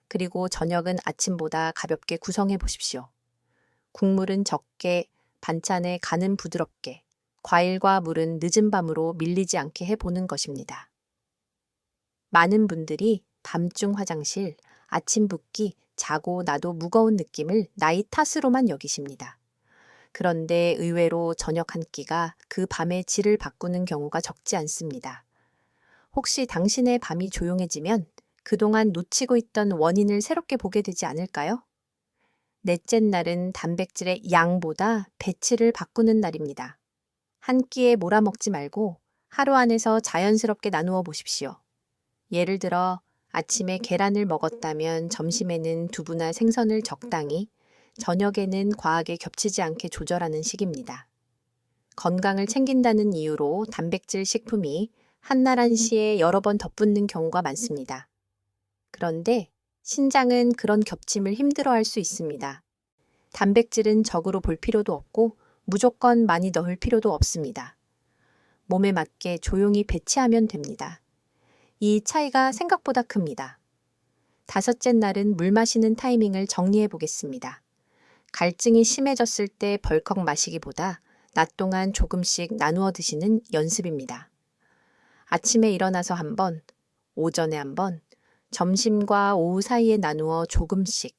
그리고 저녁은 아침보다 가볍게 구성해 보십시오. 국물은 적게, 반찬에 간은 부드럽게, 과일과 물은 늦은 밤으로 밀리지 않게 해보는 것입니다. 많은 분들이 밤중 화장실, 아침 붓기, 자고 나도 무거운 느낌을 나이 탓으로만 여기십니다. 그런데 의외로 저녁 한 끼가 그 밤의 질을 바꾸는 경우가 적지 않습니다. 혹시 당신의 밤이 조용해지면 그동안 놓치고 있던 원인을 새롭게 보게 되지 않을까요? 넷째 날은 단백질의 양보다 배치를 바꾸는 날입니다. 한 끼에 몰아먹지 말고 하루 안에서 자연스럽게 나누어 보십시오. 예를 들어 아침에 계란을 먹었다면 점심에는 두부나 생선을 적당히, 저녁에는 과하게 겹치지 않게 조절하는 식입니다. 건강을 챙긴다는 이유로 단백질 식품이 한날 한시에 여러 번 덧붙는 경우가 많습니다. 그런데 신장은 그런 겹침을 힘들어할 수 있습니다. 단백질은 적으로 볼 필요도 없고 무조건 많이 넣을 필요도 없습니다. 몸에 맞게 조용히 배치하면 됩니다. 이 차이가 생각보다 큽니다. 다섯째 날은 물 마시는 타이밍을 정리해 보겠습니다. 갈증이 심해졌을 때 벌컥 마시기보다 낮 동안 조금씩 나누어 드시는 연습입니다. 아침에 일어나서 한 번, 오전에 한 번, 점심과 오후 사이에 나누어 조금씩,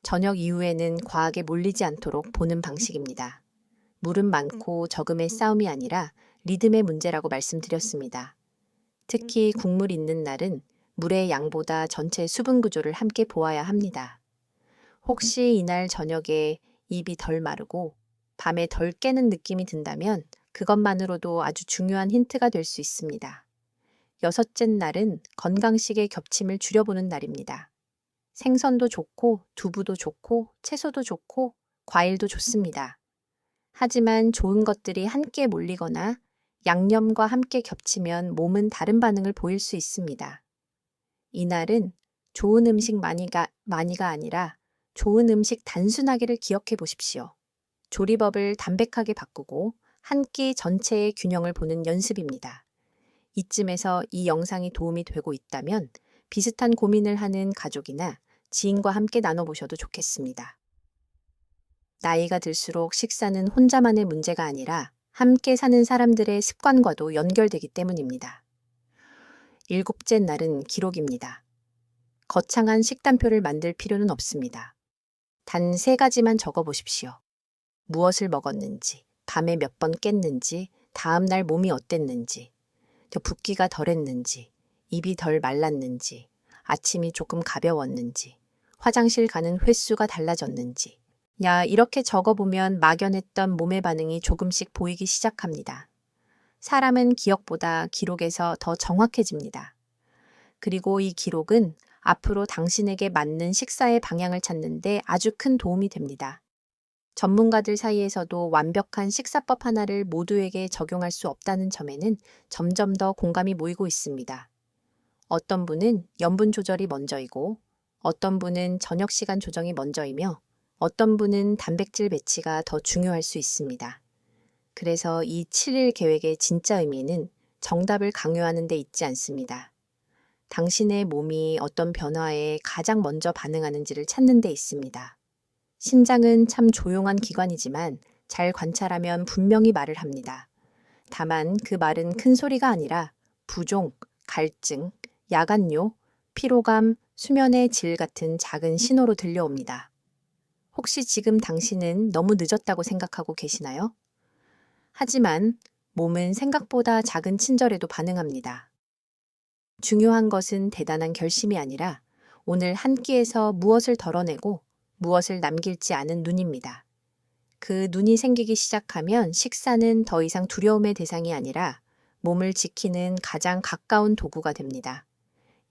저녁 이후에는 과하게 몰리지 않도록 보는 방식입니다. 물은 많고 적음의 싸움이 아니라 리듬의 문제라고 말씀드렸습니다. 특히 국물 있는 날은 물의 양보다 전체 수분 구조를 함께 보아야 합니다. 혹시 이날 저녁에 입이 덜 마르고 밤에 덜 깨는 느낌이 든다면 그것만으로도 아주 중요한 힌트가 될 수 있습니다. 여섯째 날은 건강식의 겹침을 줄여보는 날입니다. 생선도 좋고 두부도 좋고 채소도 좋고 과일도 좋습니다. 하지만 좋은 것들이 함께 몰리거나 양념과 함께 겹치면 몸은 다른 반응을 보일 수 있습니다. 이날은 좋은 음식 많이가 아니라 좋은 음식 단순하게를 기억해 보십시오. 조리법을 담백하게 바꾸고 한 끼 전체의 균형을 보는 연습입니다. 이쯤에서 이 영상이 도움이 되고 있다면 비슷한 고민을 하는 가족이나 지인과 함께 나눠보셔도 좋겠습니다. 나이가 들수록 식사는 혼자만의 문제가 아니라 함께 사는 사람들의 습관과도 연결되기 때문입니다. 일곱째 날은 기록입니다. 거창한 식단표를 만들 필요는 없습니다. 단 3가지만 적어보십시오. 무엇을 먹었는지, 밤에 몇 번 깼는지, 다음날 몸이 어땠는지, 붓기가 덜했는지, 입이 덜 말랐는지, 아침이 조금 가벼웠는지, 화장실 가는 횟수가 달라졌는지. 이렇게 적어보면 막연했던 몸의 반응이 조금씩 보이기 시작합니다. 사람은 기억보다 기록에서 더 정확해집니다. 그리고 이 기록은 앞으로 당신에게 맞는 식사의 방향을 찾는 데 아주 큰 도움이 됩니다. 전문가들 사이에서도 완벽한 식사법 하나를 모두에게 적용할 수 없다는 점에는 점점 더 공감이 모이고 있습니다. 어떤 분은 염분 조절이 먼저이고, 어떤 분은 저녁 시간 조정이 먼저이며, 어떤 분은 단백질 배치가 더 중요할 수 있습니다. 그래서 이 7일 계획의 진짜 의미는 정답을 강요하는 데 있지 않습니다. 당신의 몸이 어떤 변화에 가장 먼저 반응하는지를 찾는 데 있습니다. 신장은 참 조용한 기관이지만 잘 관찰하면 분명히 말을 합니다. 다만 그 말은 큰 소리가 아니라 부종, 갈증, 야간요, 피로감, 수면의 질 같은 작은 신호로 들려옵니다. 혹시 지금 당신은 너무 늦었다고 생각하고 계시나요? 하지만 몸은 생각보다 작은 친절에도 반응합니다. 중요한 것은 대단한 결심이 아니라 오늘 한 끼에서 무엇을 덜어내고 무엇을 남길지 아는 눈입니다. 그 눈이 생기기 시작하면 식사는 더 이상 두려움의 대상이 아니라 몸을 지키는 가장 가까운 도구가 됩니다.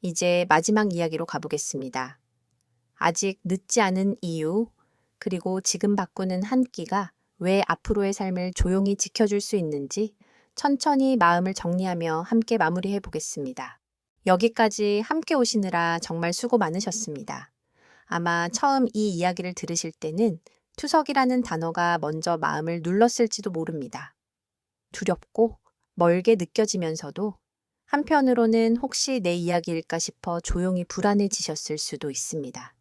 이제 마지막 이야기로 가보겠습니다. 아직 늦지 않은 이유, 그리고 지금 바꾸는 한 끼가 왜 앞으로의 삶을 조용히 지켜줄 수 있는지 천천히 마음을 정리하며 함께 마무리해 보겠습니다. 여기까지 함께 오시느라 정말 수고 많으셨습니다. 아마 처음 이 이야기를 들으실 때는 투석이라는 단어가 먼저 마음을 눌렀을지도 모릅니다. 두렵고 멀게 느껴지면서도 한편으로는 혹시 내 이야기일까 싶어 조용히 불안해지셨을 수도 있습니다.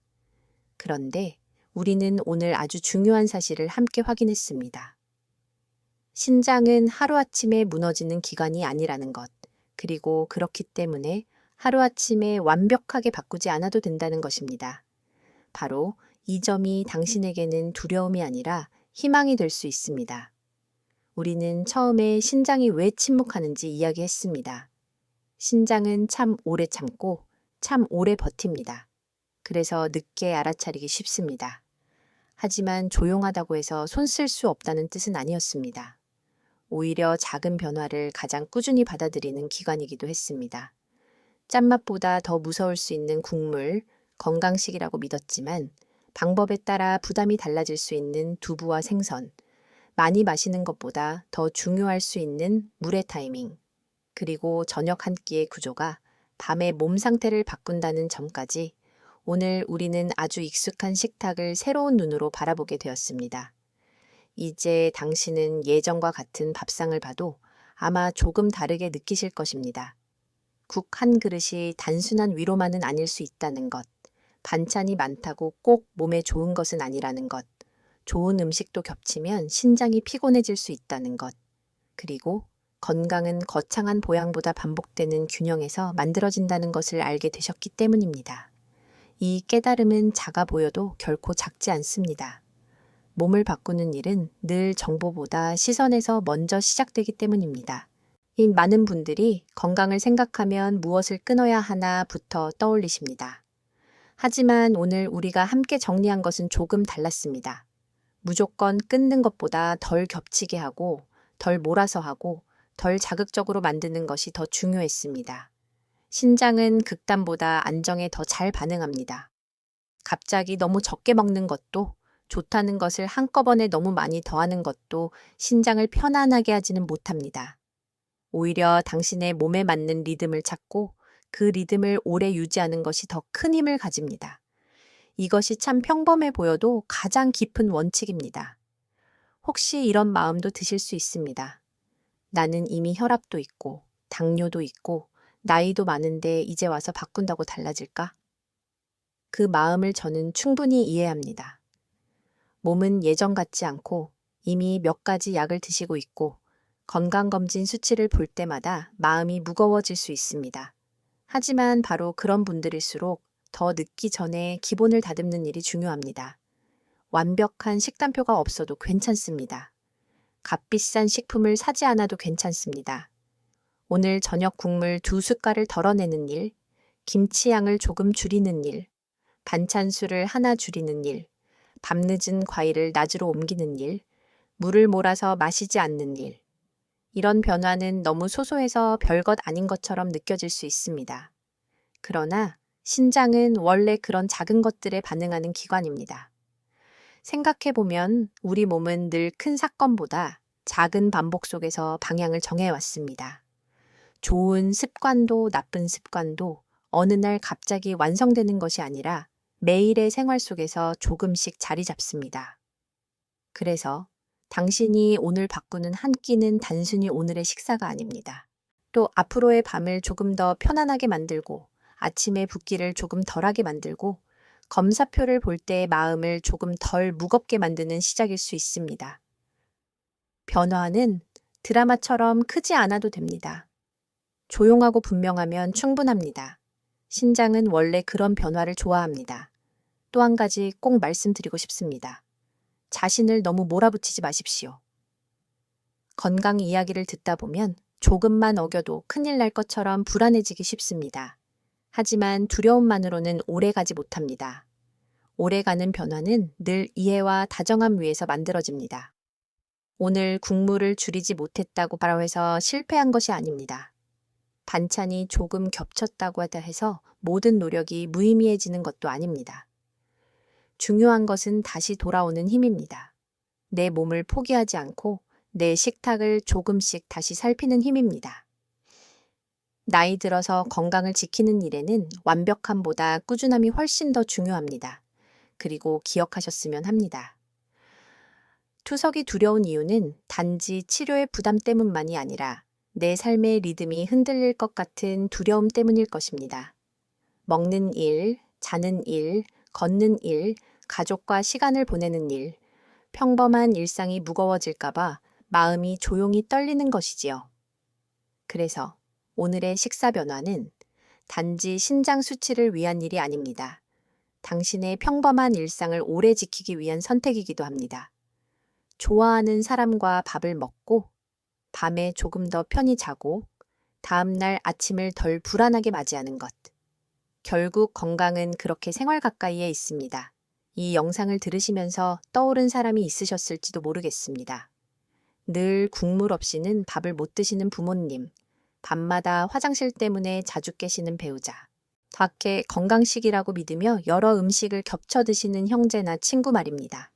그런데 우리는 오늘 아주 중요한 사실을 함께 확인했습니다. 신장은 하루아침에 무너지는 기관이 아니라는 것, 그리고 그렇기 때문에 하루아침에 완벽하게 바꾸지 않아도 된다는 것입니다. 바로 이 점이 당신에게는 두려움이 아니라 희망이 될 수 있습니다. 우리는 처음에 신장이 왜 침묵하는지 이야기했습니다. 신장은 참 오래 참고 참 오래 버팁니다. 그래서 늦게 알아차리기 쉽습니다. 하지만 조용하다고 해서 손 쓸 수 없다는 뜻은 아니었습니다. 오히려 작은 변화를 가장 꾸준히 받아들이는 기관이기도 했습니다. 짠맛보다 더 무서울 수 있는 국물, 건강식이라고 믿었지만 방법에 따라 부담이 달라질 수 있는 두부와 생선, 많이 마시는 것보다 더 중요할 수 있는 물의 타이밍, 그리고 저녁 한 끼의 구조가 밤의 몸 상태를 바꾼다는 점까지 오늘 우리는 아주 익숙한 식탁을 새로운 눈으로 바라보게 되었습니다. 이제 당신은 예전과 같은 밥상을 봐도 아마 조금 다르게 느끼실 것입니다. 국 한 그릇이 단순한 위로만은 아닐 수 있다는 것, 반찬이 많다고 꼭 몸에 좋은 것은 아니라는 것, 좋은 음식도 겹치면 신장이 피곤해질 수 있다는 것, 그리고 건강은 거창한 보양보다 반복되는 균형에서 만들어진다는 것을 알게 되셨기 때문입니다. 이 깨달음은 작아 보여도 결코 작지 않습니다. 몸을 바꾸는 일은 늘 정보보다 시선에서 먼저 시작되기 때문입니다. 이 많은 분들이 건강을 생각하면 무엇을 끊어야 하나부터 떠올리십니다. 하지만 오늘 우리가 함께 정리한 것은 조금 달랐습니다. 무조건 끊는 것보다 덜 겹치게 하고, 덜 몰아서 하고, 덜 자극적으로 만드는 것이 더 중요했습니다. 신장은 극단보다 안정에 더 잘 반응합니다. 갑자기 너무 적게 먹는 것도, 좋다는 것을 한꺼번에 너무 많이 더하는 것도 신장을 편안하게 하지는 못합니다. 오히려 당신의 몸에 맞는 리듬을 찾고 그 리듬을 오래 유지하는 것이 더 큰 힘을 가집니다. 이것이 참 평범해 보여도 가장 깊은 원칙입니다. 혹시 이런 마음도 드실 수 있습니다. 나는 이미 혈압도 있고 당뇨도 있고 나이도 많은데 이제 와서 바꾼다고 달라질까? 그 마음을 저는 충분히 이해합니다. 몸은 예전 같지 않고 이미 몇 가지 약을 드시고 있고 건강검진 수치를 볼 때마다 마음이 무거워질 수 있습니다. 하지만 바로 그런 분들일수록 더 늦기 전에 기본을 다듬는 일이 중요합니다. 완벽한 식단표가 없어도 괜찮습니다. 값비싼 식품을 사지 않아도 괜찮습니다. 오늘 저녁 국물 2숟갈을 덜어내는 일, 김치 양을 조금 줄이는 일, 반찬 수를 하나 줄이는 일, 밤늦은 과일을 낮으로 옮기는 일, 물을 몰아서 마시지 않는 일. 이런 변화는 너무 소소해서 별것 아닌 것처럼 느껴질 수 있습니다. 그러나 신장은 원래 그런 작은 것들에 반응하는 기관입니다. 생각해보면 우리 몸은 늘 큰 사건보다 작은 반복 속에서 방향을 정해왔습니다. 좋은 습관도 나쁜 습관도 어느 날 갑자기 완성되는 것이 아니라 매일의 생활 속에서 조금씩 자리 잡습니다. 그래서 당신이 오늘 바꾸는 한 끼는 단순히 오늘의 식사가 아닙니다. 또 앞으로의 밤을 조금 더 편안하게 만들고 아침의 붓기를 조금 덜하게 만들고 검사표를 볼 때의 마음을 조금 덜 무겁게 만드는 시작일 수 있습니다. 변화는 드라마처럼 크지 않아도 됩니다. 조용하고 분명하면 충분합니다. 신장은 원래 그런 변화를 좋아합니다. 또 한 가지 꼭 말씀드리고 싶습니다. 자신을 너무 몰아붙이지 마십시오. 건강 이야기를 듣다 보면 조금만 어겨도 큰일 날 것처럼 불안해지기 쉽습니다. 하지만 두려움만으로는 오래 가지 못합니다. 오래가는 변화는 늘 이해와 다정함 위에서 만들어집니다. 오늘 국물을 줄이지 못했다고 바로 해서 실패한 것이 아닙니다. 반찬이 조금 겹쳤다고 하다 해서 모든 노력이 무의미해지는 것도 아닙니다. 중요한 것은 다시 돌아오는 힘입니다. 내 몸을 포기하지 않고 내 식탁을 조금씩 다시 살피는 힘입니다. 나이 들어서 건강을 지키는 일에는 완벽함보다 꾸준함이 훨씬 더 중요합니다. 그리고 기억하셨으면 합니다. 투석이 두려운 이유는 단지 치료의 부담 때문만이 아니라 내 삶의 리듬이 흔들릴 것 같은 두려움 때문일 것입니다. 먹는 일, 자는 일, 걷는 일, 가족과 시간을 보내는 일, 평범한 일상이 무거워질까봐 마음이 조용히 떨리는 것이지요. 그래서 오늘의 식사 변화는 단지 신장 수치를 위한 일이 아닙니다. 당신의 평범한 일상을 오래 지키기 위한 선택이기도 합니다. 좋아하는 사람과 밥을 먹고, 밤에 조금 더 편히 자고, 다음날 아침을 덜 불안하게 맞이하는 것. 결국 건강은 그렇게 생활 가까이에 있습니다. 이 영상을 들으시면서 떠오른 사람이 있으셨을지도 모르겠습니다. 늘 국물 없이는 밥을 못 드시는 부모님, 밤마다 화장실 때문에 자주 깨시는 배우자, 밖에 건강식이라고 믿으며 여러 음식을 겹쳐 드시는 형제나 친구 말입니다.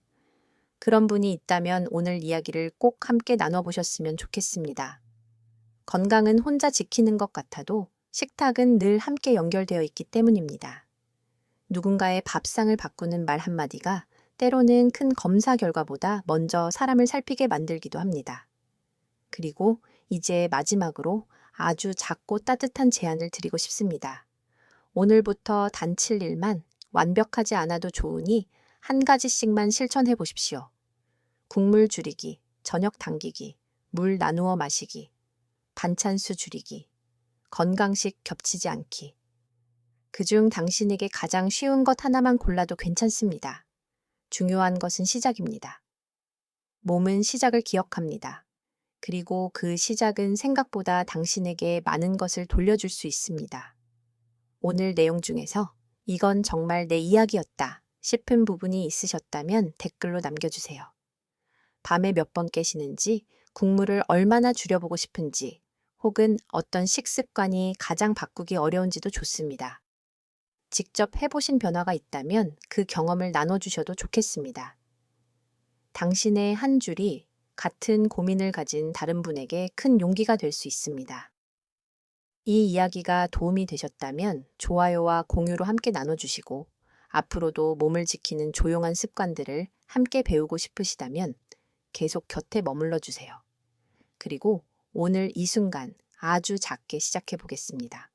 그런 분이 있다면 오늘 이야기를 꼭 함께 나눠보셨으면 좋겠습니다. 건강은 혼자 지키는 것 같아도 식탁은 늘 함께 연결되어 있기 때문입니다. 누군가의 밥상을 바꾸는 말 한마디가 때로는 큰 검사 결과보다 먼저 사람을 살피게 만들기도 합니다. 그리고 이제 마지막으로 아주 작고 따뜻한 제안을 드리고 싶습니다. 오늘부터 단 7일만 완벽하지 않아도 좋으니 한 가지씩만 실천해 보십시오. 국물 줄이기, 저녁 당기기, 물 나누어 마시기, 반찬수 줄이기, 건강식 겹치지 않기. 그중 당신에게 가장 쉬운 것 하나만 골라도 괜찮습니다. 중요한 것은 시작입니다. 몸은 시작을 기억합니다. 그리고 그 시작은 생각보다 당신에게 많은 것을 돌려줄 수 있습니다. 오늘 내용 중에서 이건 정말 내 이야기였다 싶은 부분이 있으셨다면 댓글로 남겨주세요. 밤에 몇 번 깨시는지, 국물을 얼마나 줄여보고 싶은지, 혹은 어떤 식습관이 가장 바꾸기 어려운지도 좋습니다. 직접 해보신 변화가 있다면 그 경험을 나눠주셔도 좋겠습니다. 당신의 한 줄이 같은 고민을 가진 다른 분에게 큰 용기가 될 수 있습니다. 이 이야기가 도움이 되셨다면 좋아요와 공유로 함께 나눠주시고 앞으로도 몸을 지키는 조용한 습관들을 함께 배우고 싶으시다면 계속 곁에 머물러 주세요. 그리고 오늘 이 순간 아주 작게 시작해 보겠습니다.